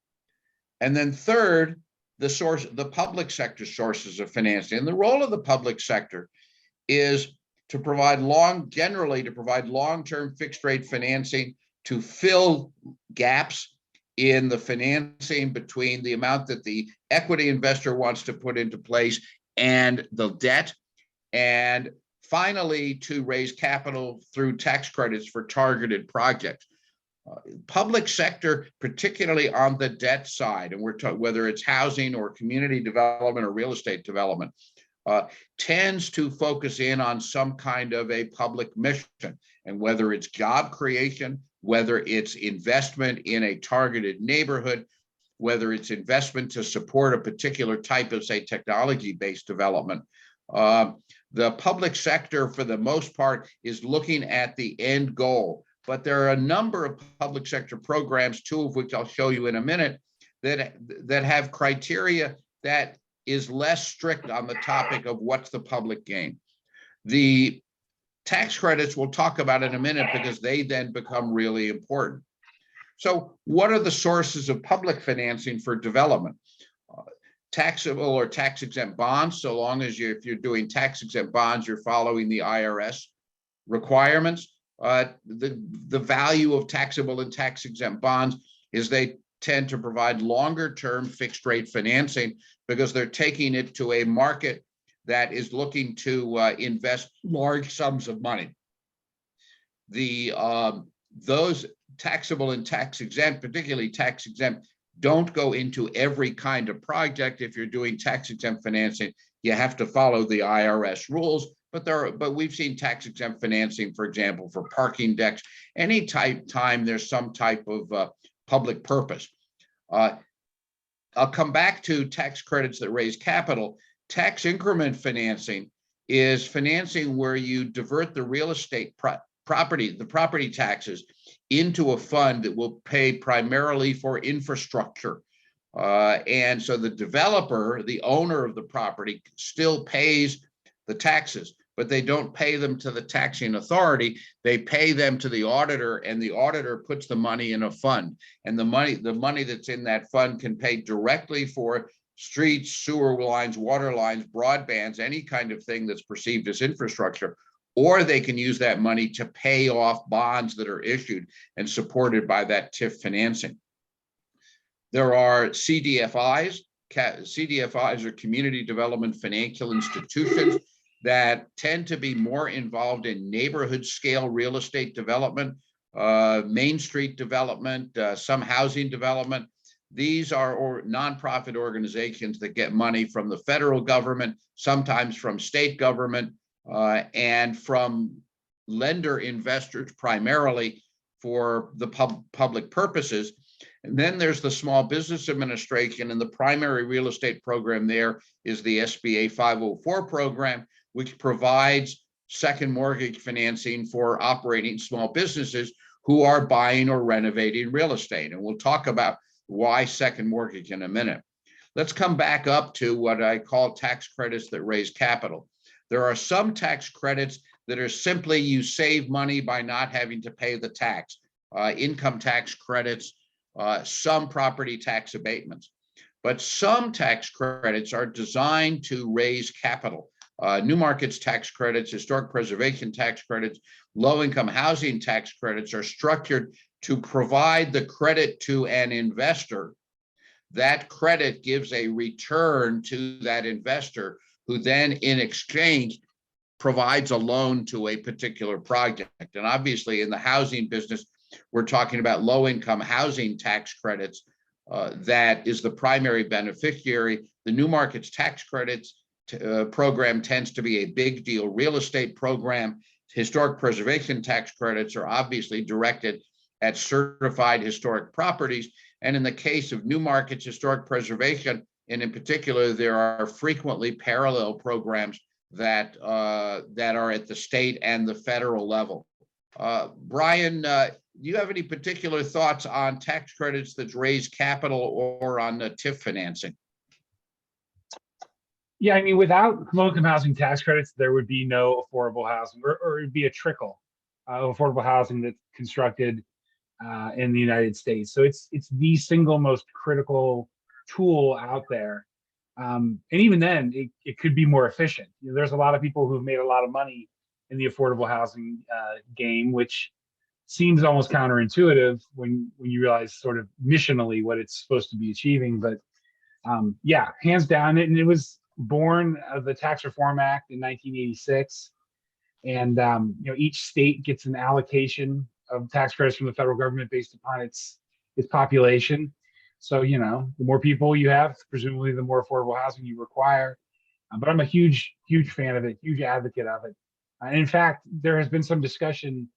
And then third, the public sector sources of financing. And the role of the public sector is to provide long-term fixed rate financing to fill gaps in the financing between the amount that the equity investor wants to put into place and the debt, and finally to raise capital through tax credits for targeted projects. Public sector, particularly on the debt side, and we're talking whether it's housing or community development or real estate development, tends to focus in on some kind of a public mission, and whether it's job creation, whether it's investment in a targeted neighborhood, whether it's investment to support a particular type of, say, technology-based development. The public sector, for the most part, is looking at the end goal. But there are a number of public sector programs, two of which I'll show you in a minute, that have criteria that is less strict on the topic of what's the public gain. The tax credits we'll talk about in a minute because they then become really important. So what are the sources of public financing for development? Taxable or tax exempt bonds, so long as if you're doing tax exempt bonds, you're following the IRS requirements. The value of taxable and tax exempt bonds is they tend to provide longer term fixed rate financing because they're taking it to a market that is looking to invest large sums of money. Those taxable and tax exempt, particularly tax exempt, don't go into every kind of project. If you're doing tax exempt financing, you have to follow the IRS rules. But we've seen tax exempt financing, for example, for parking decks, any time there's some type of public purpose. I'll come back to tax credits that raise capital. Tax increment financing is financing where you divert the real estate the property taxes into a fund that will pay primarily for infrastructure. And so the developer, the owner of the property, still pays the taxes, but they don't pay them to the taxing authority. They pay them to the auditor, and the auditor puts the money in a fund. And the money that's in that fund can pay directly for streets, sewer lines, water lines, broadbands, any kind of thing that's perceived as infrastructure, or they can use that money to pay off bonds that are issued and supported by that TIF financing. There are CDFIs. CDFIs are community development financial institutions that tend to be more involved in neighborhood scale real estate development, Main Street development, some housing development. These are nonprofit organizations that get money from the federal government, sometimes from state government, and from lender investors primarily for the public purposes. And then there's the Small Business Administration, and the primary real estate program there is the SBA 504 program, which provides second mortgage financing for operating small businesses who are buying or renovating real estate. And we'll talk about why second mortgage in a minute. Let's come back up to what I call tax credits that raise capital. There are some tax credits that are simply you save money by not having to pay the tax, income tax credits, some property tax abatements. But some tax credits are designed to raise capital. New markets tax credits, historic preservation tax credits, low-income housing tax credits are structured to provide the credit to an investor. That credit gives a return to that investor, who then in exchange provides a loan to a particular project. And obviously in the housing business, we're talking about low-income housing tax credits. That is the primary beneficiary. The new markets tax credits program tends to be a big deal real estate program. Historic preservation tax credits are obviously directed at certified historic properties. And in the case of new markets historic preservation, and in particular, there are frequently parallel programs that are at the state and the federal level. Brian, do you have any particular thoughts on tax credits that raise capital or on the TIF financing? Yeah, I mean, without low-income housing tax credits, there would be no affordable housing, or it'd be a trickle of affordable housing that's constructed in the United States. So it's the single most critical tool out there. And even then, it could be more efficient. You know, there's a lot of people who've made a lot of money in the affordable housing game, which seems almost counterintuitive when you realize sort of missionally what it's supposed to be achieving. But yeah, hands down, and it was born of the Tax Reform Act in 1986. And you know, each state gets an allocation of tax credits from the federal government based upon its population. So, you know, the more people you have, presumably the more affordable housing you require. But I'm a huge fan of it, huge advocate of it. And in fact, there has been some discussion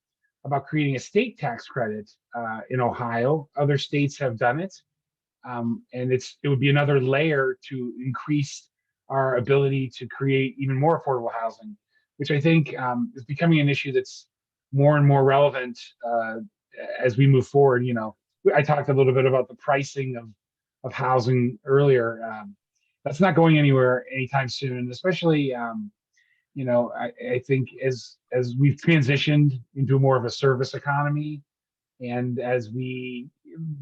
about creating a state tax credit in Ohio. Other states have done it. And it would be another layer to increase our ability to create even more affordable housing, which I think is becoming an issue that's more and more relevant as we move forward. You know, I talked a little bit about the pricing of housing earlier. That's not going anywhere anytime soon, especially, you know, I think as we've transitioned into more of a service economy, and as we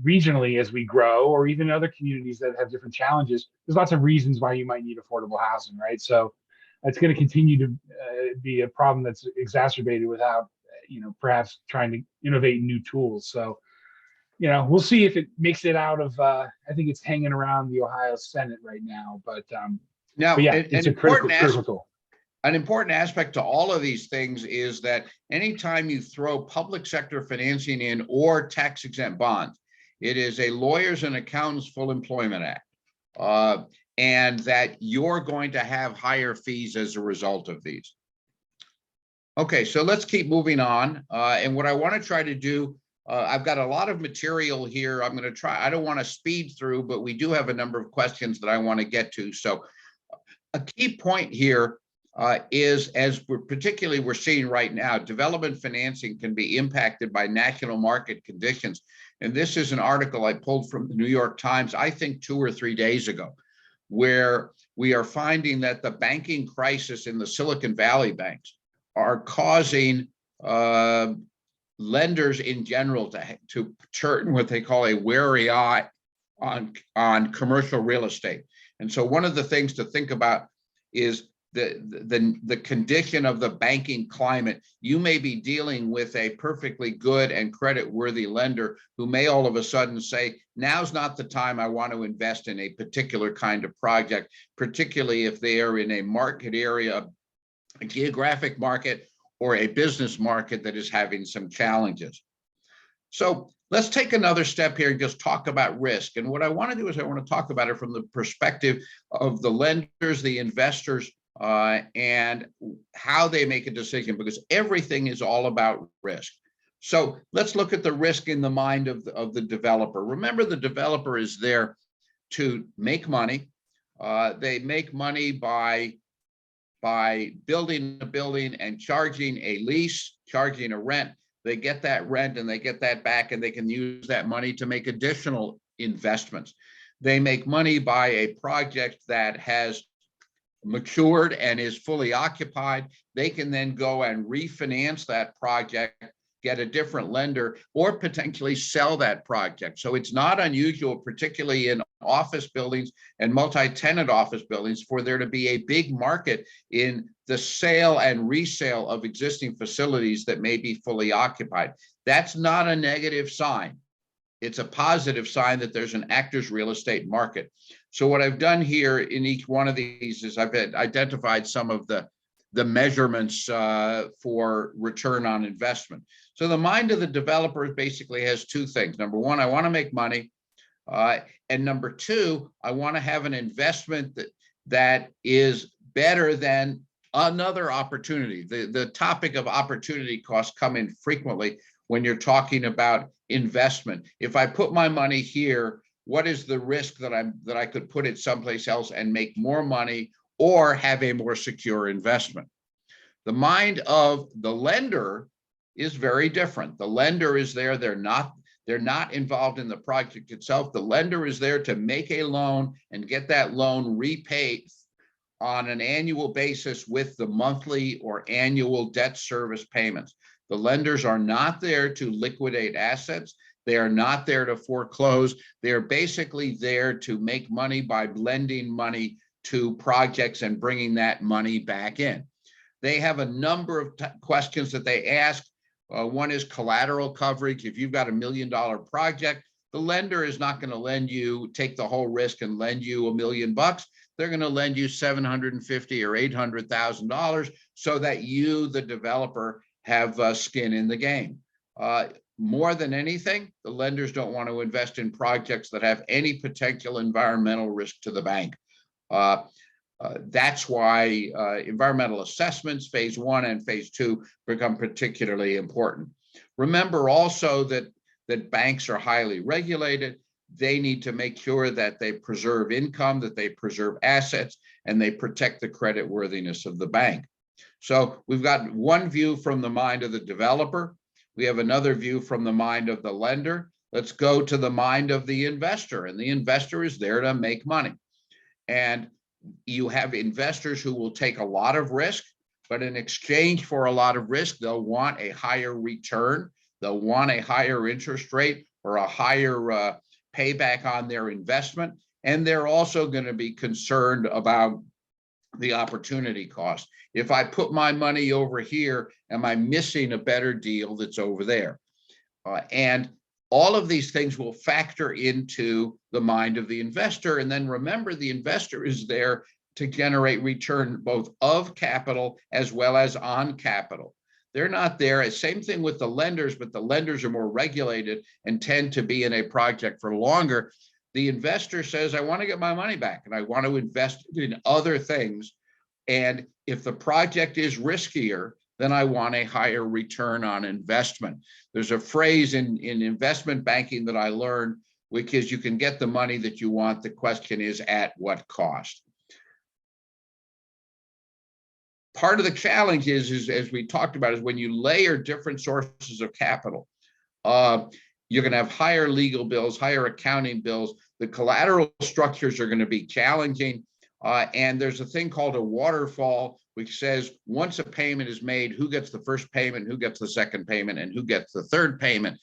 regionally, as we grow, or even other communities that have different challenges, there's lots of reasons why you might need affordable housing, right? So it's going to continue to be a problem that's exacerbated without, you know, perhaps trying to innovate new tools. So, you know, we'll see if it makes it out of, I think it's hanging around the Ohio Senate right now, but yeah, it's a critical tool. An important aspect to all of these things is that anytime you throw public sector financing in or tax exempt bonds, it is a lawyers and accountants full employment act, and that you're going to have higher fees as a result of these. Okay, so let's keep moving on. And what I want to try to do, I've got a lot of material here. I'm going to try, I don't want to speed through, but we do have a number of questions that I want to get to. So a key point here is, as we're seeing right now, development financing can be impacted by national market conditions. And this is an article I pulled from the New York Times, I think 2 or 3 days ago, where we are finding that the banking crisis in the Silicon Valley banks are causing lenders in general to turn what they call a wary eye on commercial real estate. And so one of the things to think about is the condition of the banking climate. You may be dealing with a perfectly good and credit-worthy lender who may all of a sudden say, now's not the time I want to invest in a particular kind of project, particularly if they are in a market area, a geographic market, or a business market that is having some challenges. So let's take another step here and just talk about risk. And what I want to do is I want to talk about it from the perspective of the lenders, the investors, and how they make a decision, because everything is all about risk. So let's look at the risk in the mind of the developer. Remember, the developer is there to make money. They make money by building a building and charging a lease, charging a rent. They get that rent and they get that back, and they can use that money to make additional investments. They make money by a project that has matured and is fully occupied. They can then go and refinance that project, get a different lender, or potentially sell that project. So it's not unusual, particularly in office buildings and multi-tenant office buildings, for there to be a big market in the sale and resale of existing facilities that may be fully occupied. That's not a negative sign. It's a positive sign that there's an actor's real estate market. So what I've done here in each one of these is I've identified some of the measurements for return on investment. So the mind of the developer basically has two things. Number one, I want to make money. And number two, I want to have an investment that is better than another opportunity. The topic of opportunity costs come in frequently when you're talking about investment. If I put my money here, what is the risk that I could put it someplace else and make more money or have a more secure investment? The mind of the lender is very different. The lender is there. They're not involved in the project itself. The lender is there to make a loan and get that loan repaid on an annual basis with the monthly or annual debt service payments. The lenders are not there to liquidate assets. They are not there to foreclose. They're basically there to make money by lending money to projects and bringing that money back in. They have a number of questions that they ask. One is collateral coverage. If you've got $1 million project, the lender is not going to take the whole risk and lend you $1 million. They're going to lend you $750,000 or $800,000 so that you, the developer, have skin in the game. More than anything, the lenders don't want to invest in projects that have any potential environmental risk to the bank. That's why environmental assessments, phase 1 and phase 2, become particularly important. Remember also that banks are highly regulated. They need to make sure that they preserve income, that they preserve assets, and they protect the creditworthiness of the bank. So we've got one view from the mind of the developer. We have another view from the mind of the lender. Let's go to the mind of the investor, and the investor is there to make money. And you have investors who will take a lot of risk, but in exchange for a lot of risk, they'll want a higher return. They'll want a higher interest rate or a higher payback on their investment. And they're also going to be concerned about the opportunity cost. If I put my money over here, am I missing a better deal that's over there? And all of these things will factor into the mind of the investor. And then remember, the investor is there to generate return both of capital as well as on capital. They're not there. Same thing with the lenders, but the lenders are more regulated and tend to be in a project for longer. The investor says, I want to get my money back and I want to invest in other things. And if the project is riskier, then I want a higher return on investment. There's a phrase in investment banking that I learned, which is you can get the money that you want. The question is at what cost? Part of the challenge is, as we talked about, is when you layer different sources of capital, you're going to have higher legal bills, higher accounting bills. The collateral structures are going to be challenging. And there's a thing called a waterfall, which says once a payment is made, who gets the first payment, who gets the second payment, and who gets the third payment.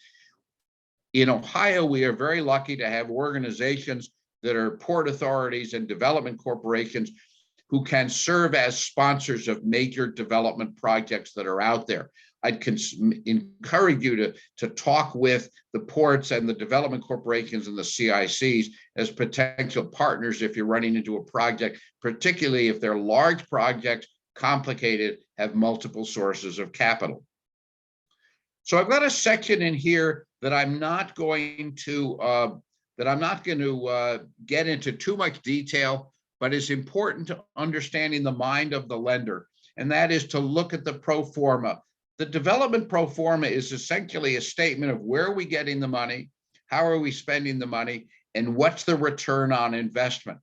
In Ohio, we are very lucky to have organizations that are port authorities and development corporations who can serve as sponsors of major development projects that are out there. I'd encourage you to talk with the ports and the development corporations and the CICs as potential partners if you're running into a project, particularly if they're large projects, complicated, have multiple sources of capital. So I've got a section in here that I'm not going to get into too much detail, but it's important to understanding the mind of the lender, and that is to look at the pro forma. The development pro forma is essentially a statement of where are we getting the money, how are we spending the money, and what's the return on investment.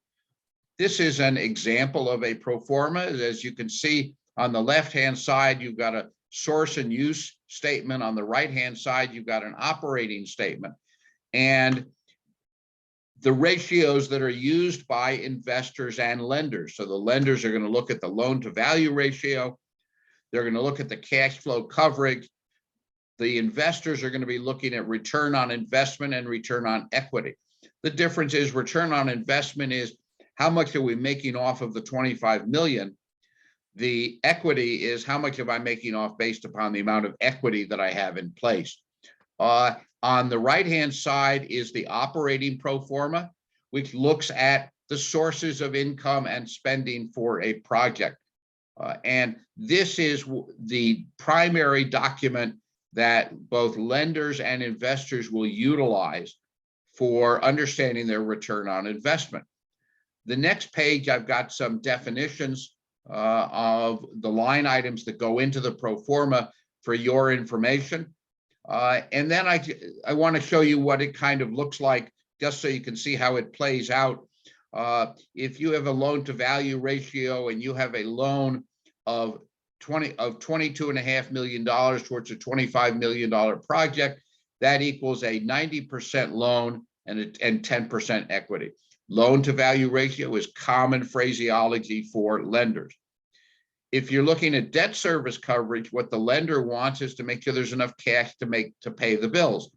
This is an example of a pro forma. As you can see on the left-hand side, you've got a source and use statement. On the right-hand side, you've got an operating statement. And the ratios that are used by investors and lenders. So the lenders are going to look at the loan to value ratio. They're going to look at the cash flow coverage. The investors are going to be looking at return on investment and return on equity. The difference is return on investment is how much are we making off of the 25 million? The equity is how much am I making off based upon the amount of equity that I have in place. On the right-hand side is the operating pro forma, which looks at the sources of income and spending for a project. And this is the primary document that both lenders and investors will utilize for understanding their return on investment. The next page, I've got some definitions of the line items that go into the pro forma for your information. And then I want to show you what it kind of looks like, just so you can see how it plays out. If you have a loan to value ratio and you have a loan of $22.5 million towards a $25 million project, that equals a 90% loan and 10% equity. Loan to value ratio is common phraseology for lenders. If you're looking at debt service coverage, what the lender wants is to make sure there's enough cash to pay the bills.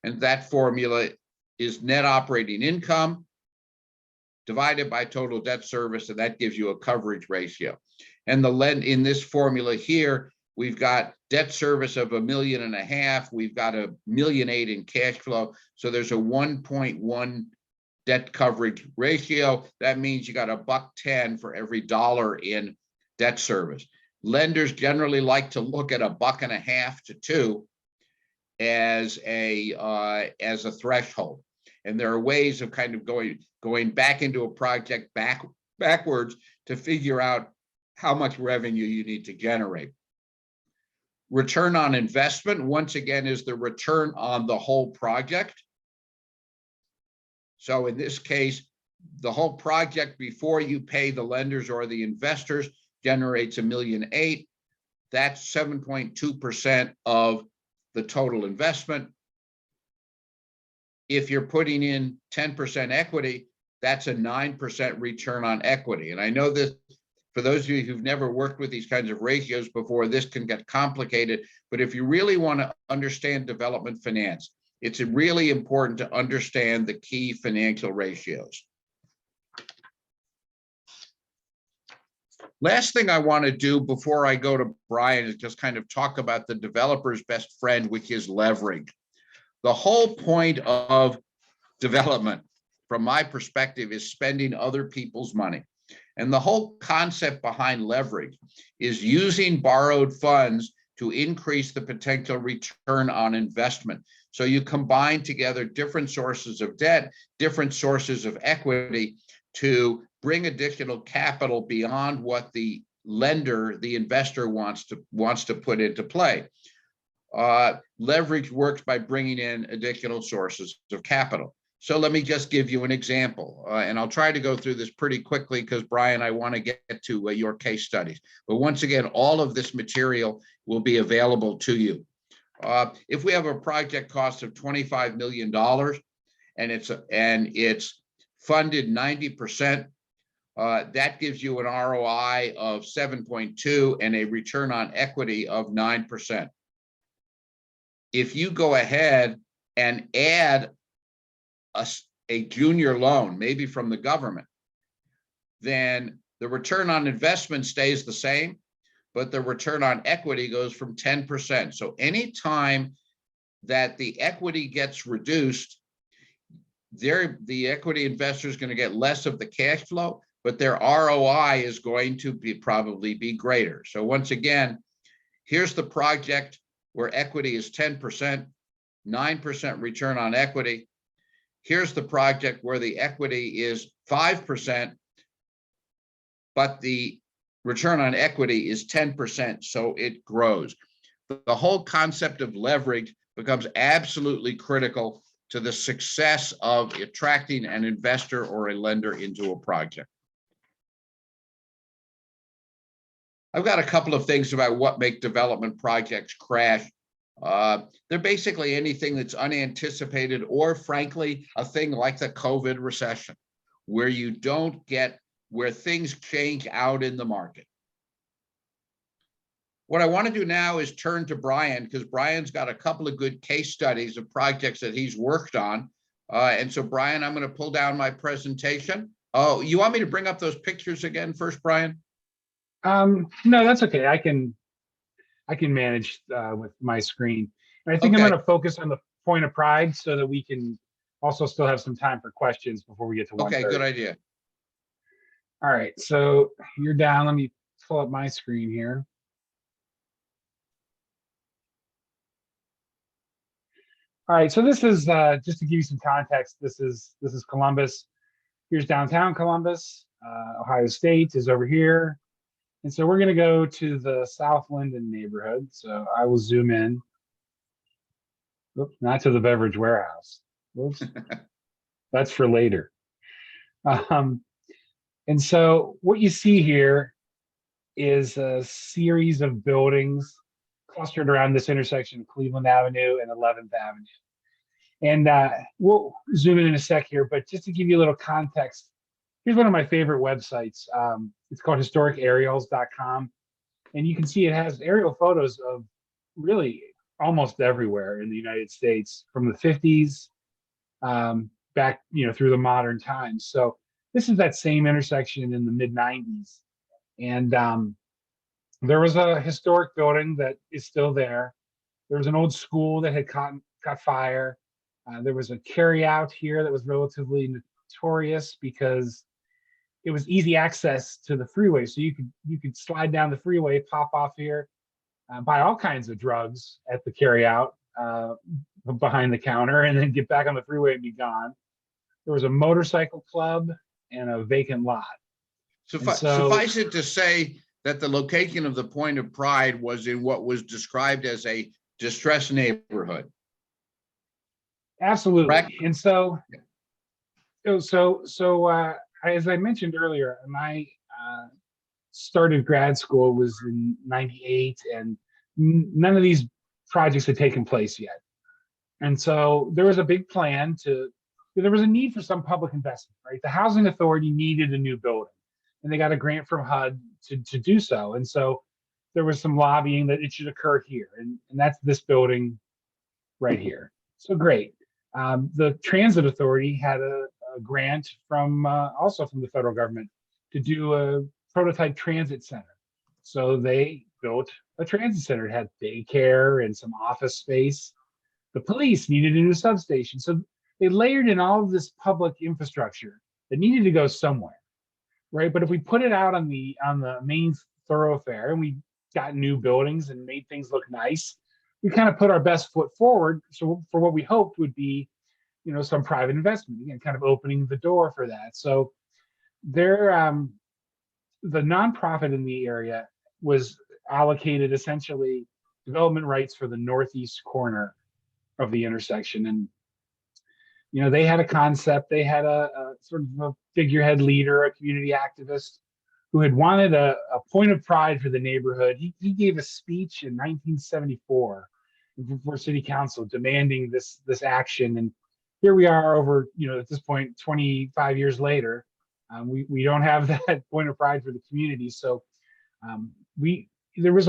And that formula is net operating income divided by total debt service, and that gives you a coverage ratio. And in this formula here, we've got debt service of $1.5 million. We've got $1.8 million in cash flow. So there's a 1.1 debt coverage ratio. That means you got $1.10 for every dollar in debt service. Lenders generally like to look at $1.50 to $2 as a threshold. And there are ways of kind of going back into a project backwards to figure out how much revenue you need to generate. Return on investment, once again, is the return on the whole project. So in this case, the whole project before you pay the lenders or the investors generates $1.8 million. That's 7.2% of the total investment. If you're putting in 10% equity, that's a 9% return on equity. And I know this, for those of you who've never worked with these kinds of ratios before, this can get complicated. But if you really want to understand development finance, it's really important to understand the key financial ratios. Last thing I want to do before I go to Brian is just kind of talk about the developer's best friend, which is leverage. The whole point of development, from my perspective, is spending other people's money. And the whole concept behind leverage is using borrowed funds to increase the potential return on investment. So you combine together different sources of debt, different sources of equity to bring additional capital beyond what the lender, the investor wants to put into play. Leverage works by bringing in additional sources of capital. So let me just give you an example, and I'll try to go through this pretty quickly because, Brian, I want to get to your case studies. But once again, all of this material will be available to you. If we have a project cost of $25 million and it's funded 90%, that gives you an ROI of 7.2 and a return on equity of 9%. If you go ahead and add a junior loan, maybe from the government, then the return on investment stays the same, but the return on equity goes from 10%. So anytime that the equity gets reduced, the equity investor is going to get less of the cash flow, but their ROI is going to probably be greater. So once again, here's the project where equity is 10%, 9% return on equity. Here's the project where the equity is 5%, but the return on equity is 10%, so it grows. The whole concept of leverage becomes absolutely critical to the success of attracting an investor or a lender into a project. I've got a couple of things about what make development projects crash. They're basically anything that's unanticipated, or frankly, a thing like the COVID recession, where you don't get, where things change out in the market. What I want to do now is turn to Brian, because Brian's got a couple of good case studies of projects that he's worked on. And so, Brian, I'm going to pull down my presentation. Oh, you want me to bring up those pictures again first, Brian? No, that's okay. I can manage with my screen. And I think Okay. I'm going to focus on the point of pride so that we can also still have some time for questions before we get to 1:30. Okay, good idea. All right, so you're down. Let me pull up my screen here. All right, so this is just to give you some context. This is Columbus. Here's downtown Columbus. Ohio State is over here. And so we're going to go to the South Linden neighborhood. So I will zoom in. Oops, not to the beverage warehouse. Whoops. That's for later. And so what you see here is a series of buildings clustered around this intersection of Cleveland Avenue and 11th Avenue. And we'll zoom in a sec here, but just to give you a little context, here's one of my favorite websites. It's called historicaerials.com. And you can see it has aerial photos of really almost everywhere in the United States from the 50s back, through the modern times. So this is that same intersection in the mid 90s. And there was a historic building that is still there. There was an old school that had caught fire. There was a carryout here that was relatively notorious because it was easy access to the freeway. So you could slide down the freeway, pop off here, buy all kinds of drugs at the carryout behind the counter, and then get back on the freeway and be gone. There was a motorcycle club and a vacant lot. Suffice it to say that the location of the point of pride was in what was described as a distressed neighborhood. Absolutely. Correct? And so as I mentioned earlier, I started grad school was in '98, and none of these projects had taken place yet. And so there was a big plan there was a need for some public investment, right? The housing authority needed a new building, and they got a grant from HUD to do so. And so there was some lobbying that it should occur here. And that's this building right here. So great. The transit authority had a grant from also from the federal government to do a prototype transit center. So they built a transit center. It had daycare and some office space. The police needed a new substation. So they layered in all of this public infrastructure that needed to go somewhere, right? But if we put it out on the main thoroughfare and we got new buildings and made things look nice, we kind of put our best foot forward. So for what we hoped would be, some private investment, again, kind of opening the door for that. So the nonprofit in the area was allocated essentially development rights for the northeast corner of the intersection. And They had a concept. They had a sort of a figurehead leader, a community activist who had wanted a point of pride for the neighborhood. He gave a speech in 1974 before city council demanding this action. And here we are over, at this point, 25 years later. We don't have that point of pride for the community. So there was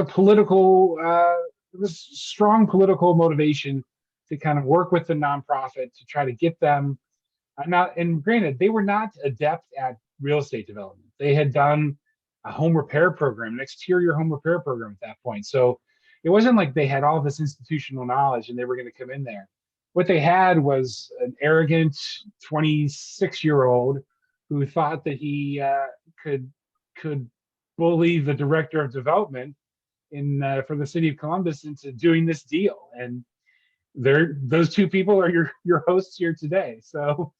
strong political motivation to kind of work with the nonprofit to try to get them. And granted, they were not adept at real estate development. They had done a home repair program, an exterior home repair program at that point. So it wasn't like they had all this institutional knowledge and they were going to come in there. What they had was an arrogant 26-year-old who thought that he could bully the director of development for the city of Columbus into doing this deal. And those two people are your hosts here today. So,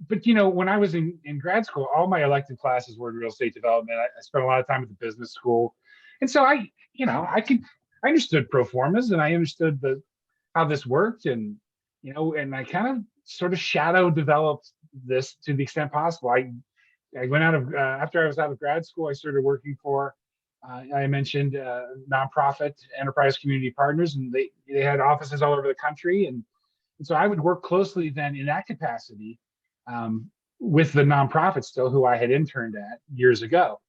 but when I was in grad school, all my elective classes were in real estate development. I spent a lot of time at the business school, and so I understood pro formas and I understood how this worked, and and I kind of sort of shadow developed this to the extent possible. I went out of after I was out of grad school, I started working for I mentioned nonprofit enterprise community partners, and they had offices all over the country, and so I would work closely then in that capacity with the nonprofit still, who I had interned at years ago.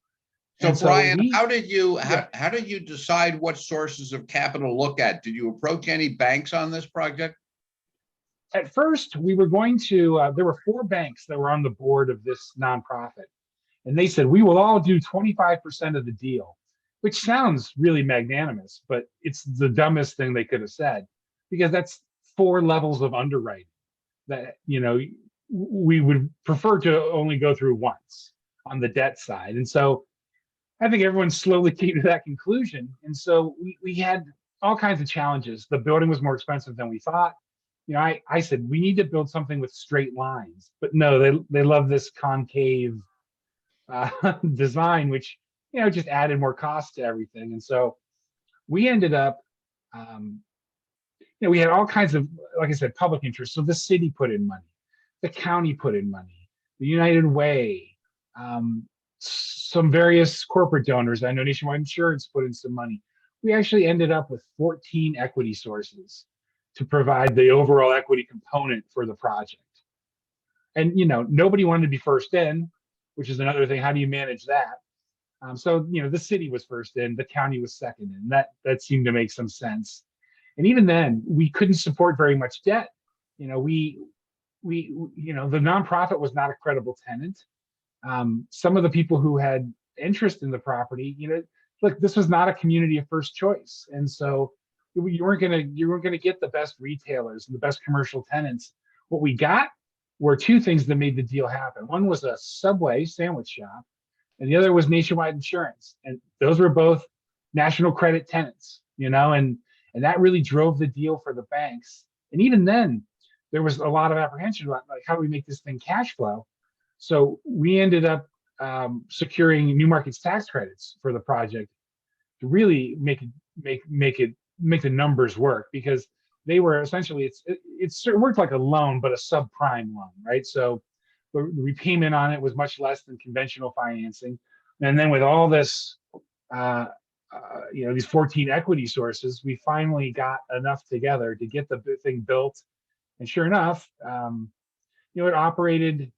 So Brian, how did you decide what sources of capital to look at? Did you approach any banks on this project? At first, we were going to. There were 4 banks that were on the board of this nonprofit, and they said we will all do 25% of the deal, which sounds really magnanimous, but it's the dumbest thing they could have said, because that's 4 levels of underwriting that we would prefer to only go through once on the debt side. And so I think everyone slowly came to that conclusion. And so we had all kinds of challenges. The building was more expensive than we thought. I said, we need to build something with straight lines, but no, they love this concave design, which, just added more cost to everything. And so we ended up, we had all kinds of, like I said, public interest. So the city put in money, the county put in money, the United Way, some various corporate donors. I know Nationwide Insurance put in some money. We actually ended up with 14 equity sources to provide the overall equity component for the project. And, nobody wanted to be first in, which is another thing. How do you manage that? So, the city was first in, the county was second in. That seemed to make some sense. And even then, we couldn't support very much debt. The nonprofit was not a credible tenant. Some of the people who had interest in the property, look, this was not a community of first choice, and so you weren't gonna get the best retailers and the best commercial tenants. What we got were 2 things that made the deal happen. One was a Subway sandwich shop, and the other was Nationwide Insurance, and those were both national credit tenants. And that really drove the deal for the banks. And even then, there was a lot of apprehension about, like, how do we make this thing cash flow? So we ended up securing New Markets tax credits for the project to really make the numbers work, because they were essentially it worked like a loan, but a subprime loan, right? So the repayment on it was much less than conventional financing. And then with all this, these 14 equity sources, we finally got enough together to get the thing built. And sure enough, it operated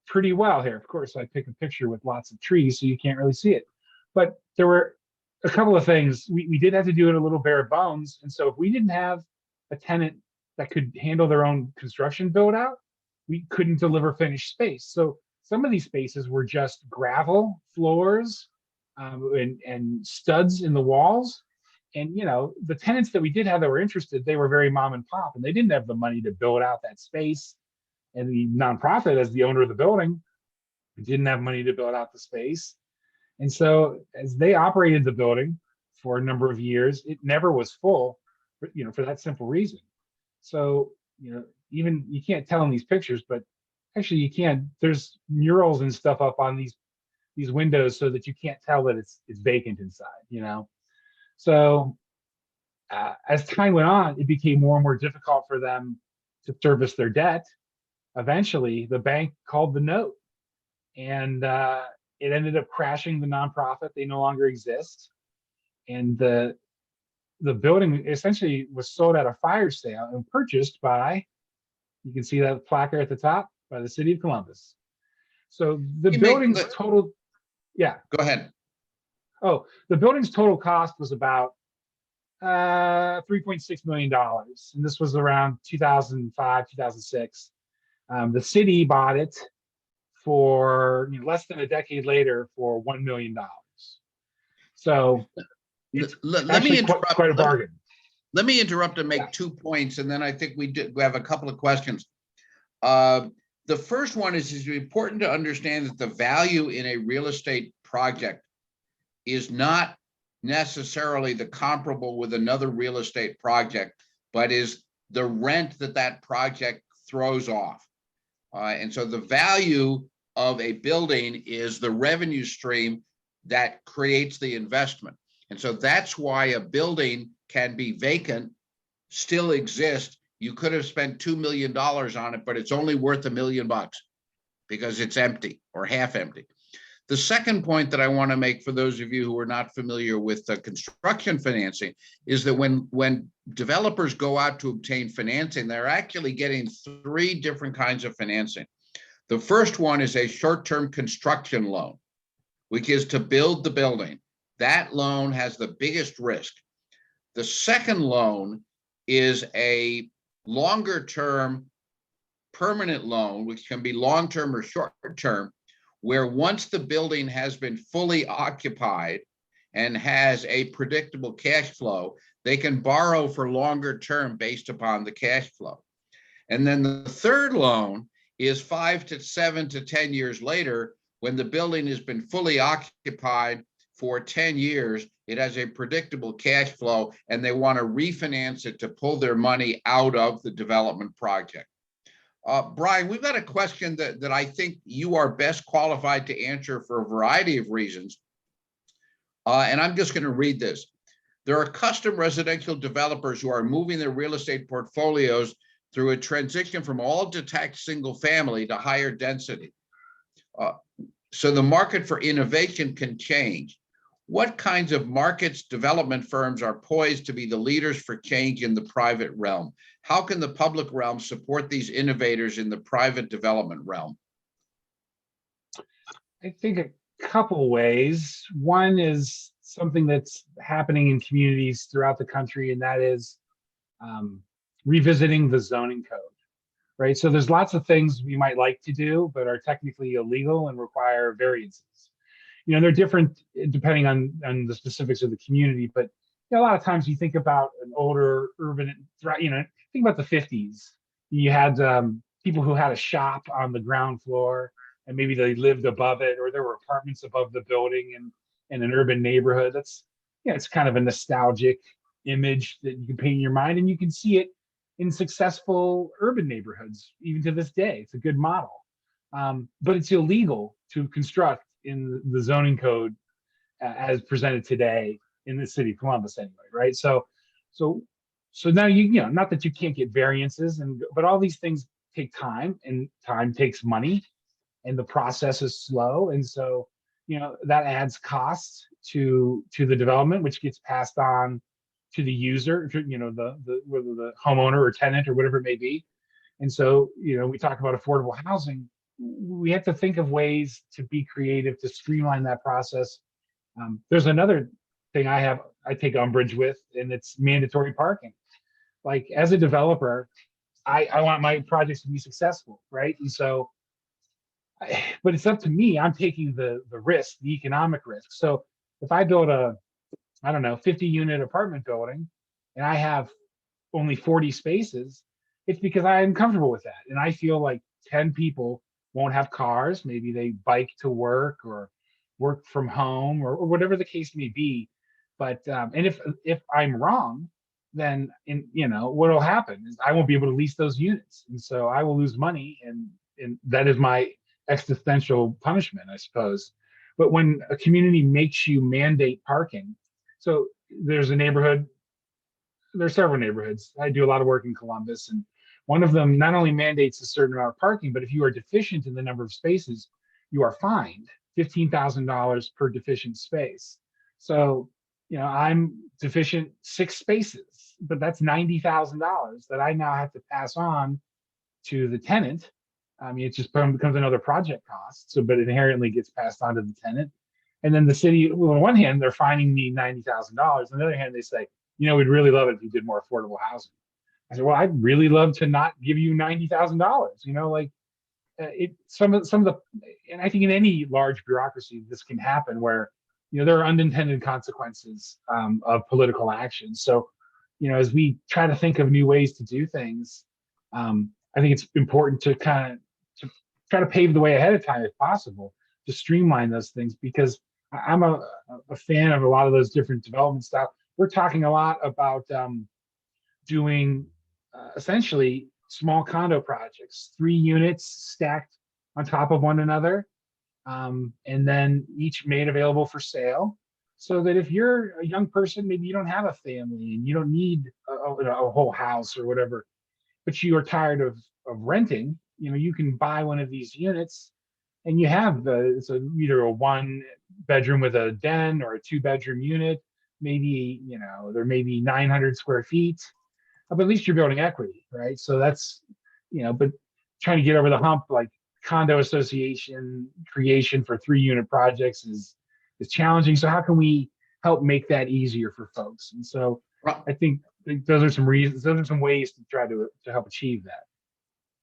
pretty well here. Of course, I pick a picture with lots of trees, so you can't really see it. But there were a couple of things. We did have to do it a little bare bones. And so if we didn't have a tenant that could handle their own construction build out, we couldn't deliver finished space. So some of these spaces were just gravel floors and studs in the walls. And the tenants that we did have that were interested, they were very mom and pop, and they didn't have the money to build out that space. And the nonprofit, as the owner of the building, didn't have money to build out the space. And so as they operated the building for a number of years, it never was full, for that simple reason. So, even you can't tell in these pictures, but actually you can. There's murals and stuff up on these windows so that you can't tell that it's vacant inside, So as time went on, it became more and more difficult for them to service their debt. Eventually, the bank called the note, and it ended up crashing the nonprofit. They no longer exist, and the building essentially was sold at a fire sale and purchased by, you can see that placard at the top, by the city of Columbus. So the building's total, yeah. Go ahead. Oh, the building's total cost was about $3.6 million. And this was around 2005, 2006. The city bought it for less than a decade later for $1 million. So it's Let me interrupt. quite a bargain. Let me interrupt and make 2 points, and then I think we have a couple of questions. The first one is it's important to understand that the value in a real estate project is not necessarily the comparable with another real estate project, but is the rent that project throws off. And so the value of a building is the revenue stream that creates the investment. And so that's why a building can be vacant, still exist. You could have spent $2 million on it, but it's only worth $1 million because it's empty or half empty. The second point that I want to make for those of you who are not familiar with construction financing is that when developers go out to obtain financing, they're actually getting 3 different kinds of financing. The first one is a short-term construction loan, which is to build the building. That loan has the biggest risk. The second loan is a longer-term permanent loan, which can be long-term or short-term, where once the building has been fully occupied and has a predictable cash flow, they can borrow for longer term based upon the cash flow. And then the third loan is 5 to 7 to 10 years later, when the building has been fully occupied for 10 years, it has a predictable cash flow, and they want to refinance it to pull their money out of the development project. Brian, we've got a question that I think you are best qualified to answer for a variety of reasons. And I'm just going to read this. There are custom residential developers who are moving their real estate portfolios through a transition from all detached single family to higher density. So the market for innovation can change. What kinds of markets development firms are poised to be the leaders for change in the private realm? How can the public realm support these innovators in the private development realm? I think a couple ways. One is something that's happening in communities throughout the country, and that is revisiting the zoning code, right? So there's lots of things we might like to do, but are technically illegal and require variances. They're different depending on the specifics of the community, but a lot of times you think about an older urban, think about the 50s. You had people who had a shop on the ground floor, and maybe they lived above it, or there were apartments above the building in an urban neighborhood. That's, it's kind of a nostalgic image that you can paint in your mind, and you can see it in successful urban neighborhoods even to this day. It's a good model, but it's illegal to construct in the zoning code as presented today in the city of Columbus anyway, right? So now not that you can't get variances, but all these things take time, and time takes money, and the process is slow, and so that adds costs to the development, which gets passed on to the user, whether the homeowner or tenant or whatever it may be. And so we talk about affordable housing. We have to think of ways to be creative to streamline that process. There's another thing I take umbrage with, and it's mandatory parking. Like, as a developer, I want my projects to be successful, right? And so, but it's up to me. I'm taking the risk, the economic risk. So if I build a 50-unit apartment building, and I have only 40 spaces, it's because I'm comfortable with that. And I feel like 10 people won't have cars. Maybe they bike to work or work from home, or whatever the case may be. But and if I'm wrong, then what will happen is I won't be able to lease those units, and so I will lose money, and that is my existential punishment, I suppose. But when a community makes you mandate parking, so there's several neighborhoods. I do a lot of work in Columbus, and One of them not only mandates a certain amount of parking, but if you are deficient in the number of spaces, you are fined $15,000 per deficient space. So, I'm deficient 6 spaces, but that's $90,000 that I now have to pass on to the tenant. I mean, it just becomes another project cost. So, but it inherently gets passed on to the tenant. And then the city, well, on one hand, they're fining me $90,000. On the other hand, they say, we'd really love it if you did more affordable housing. I said, well, I'd really love to not give you $90,000. Some of the, and I think in any large bureaucracy, this can happen where, there are unintended consequences of political action. So, as we try to think of new ways to do things, I think it's important to kind of to try to pave the way ahead of time if possible to streamline those things, because I'm a fan of a lot of those different development styles. We're talking a lot about doing essentially small condo projects, 3 units stacked on top of one another, and then each made available for sale. So that if you're a young person, maybe you don't have a family and you don't need a whole house or whatever, but you are tired of renting, you can buy one of these units and you have it's either a 1 bedroom with a den or a 2-bedroom unit. Maybe, there may be 900 square feet, but at least you're building equity, right? So that's, but trying to get over the hump, like condo association creation for 3-unit projects is challenging. So how can we help make that easier for folks? And so I think those are some reasons, those are some ways to try to help achieve that.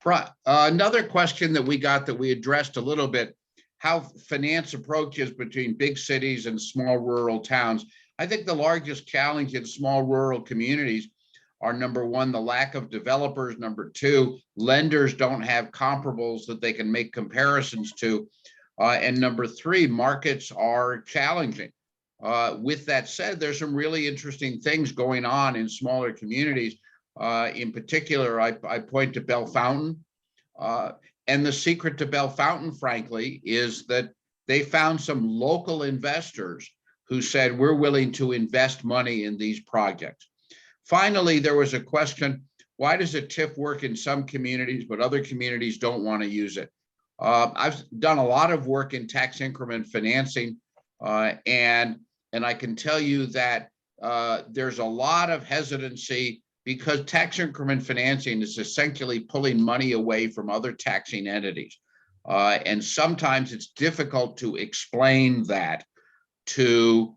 Right. Another question that we got that we addressed a little bit, how finance approaches between big cities and small rural towns. I think the largest challenge in small rural communities are, number 1, the lack of developers. Number 2, lenders don't have comparables that they can make comparisons to. And number 3, markets are challenging. With that said, there's some really interesting things going on in smaller communities. In particular, I point to Bell Fountain. And the secret to Bell Fountain, frankly, is that they found some local investors who said, we're willing to invest money in these projects. Finally, there was a question, why does a TIF work in some communities, but other communities don't want to use it? I've done a lot of work in tax increment financing, and I can tell you that there's a lot of hesitancy because tax increment financing is essentially pulling money away from other taxing entities. And sometimes it's difficult to explain that to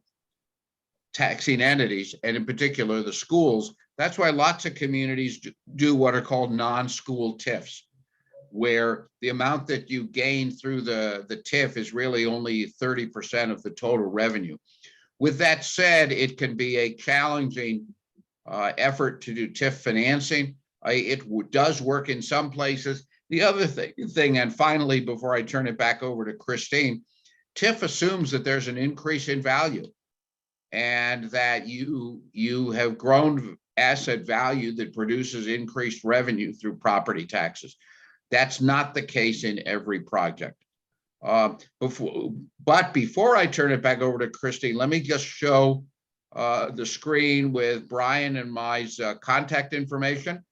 taxing entities, and in particular the schools. That's why lots of communities do what are called non-school TIFs, where the amount that you gain through the TIF is really only 30% of the total revenue. With that said, it can be a challenging effort to do TIF financing. It does work in some places. The other thing, and finally, before I turn it back over to Christine, TIF assumes that there's an increase in value and that you have grown asset value that produces increased revenue through property taxes. That's not the case in every project. Before I turn it back over to Christine, let me just show the screen with Brian and my contact information.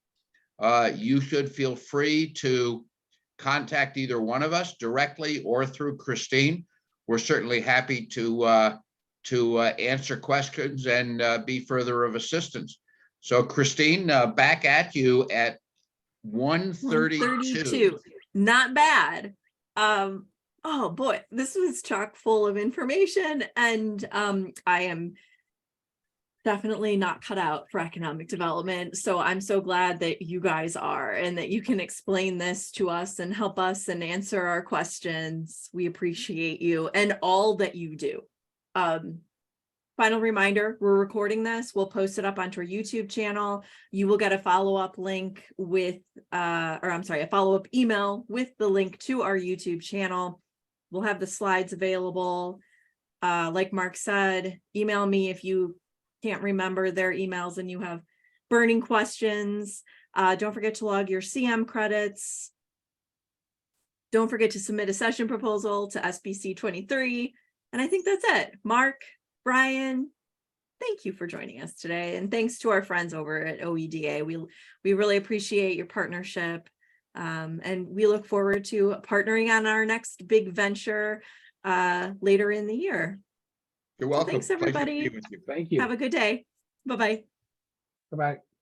You should feel free to contact either one of us directly or through Christine. We're certainly happy to answer questions and be further of assistance. So Christine, back at you at 1:32. Not bad. Oh boy, this was chock full of information, and I am definitely not cut out for economic development. So I'm so glad that you guys are, and that you can explain this to us and help us and answer our questions. We appreciate you and all that you do. Final reminder, we're recording this. We'll post it up onto our YouTube channel. You will get a follow-up link with, a follow-up email with the link to our YouTube channel. We'll have the slides available. Like Mark said, email me if you can't remember their emails and you have burning questions. Don't forget to log your CM credits. Don't forget to submit a session proposal to SBC 23. And I think that's it. Mark, Brian, thank you for joining us today. And thanks to our friends over at OEDA. We really appreciate your partnership. And we look forward to partnering on our next big venture later in the year. You're welcome. Thanks, Pleasure to be everybody. with you. Thank you. Have a good day. Bye-bye. Bye-bye.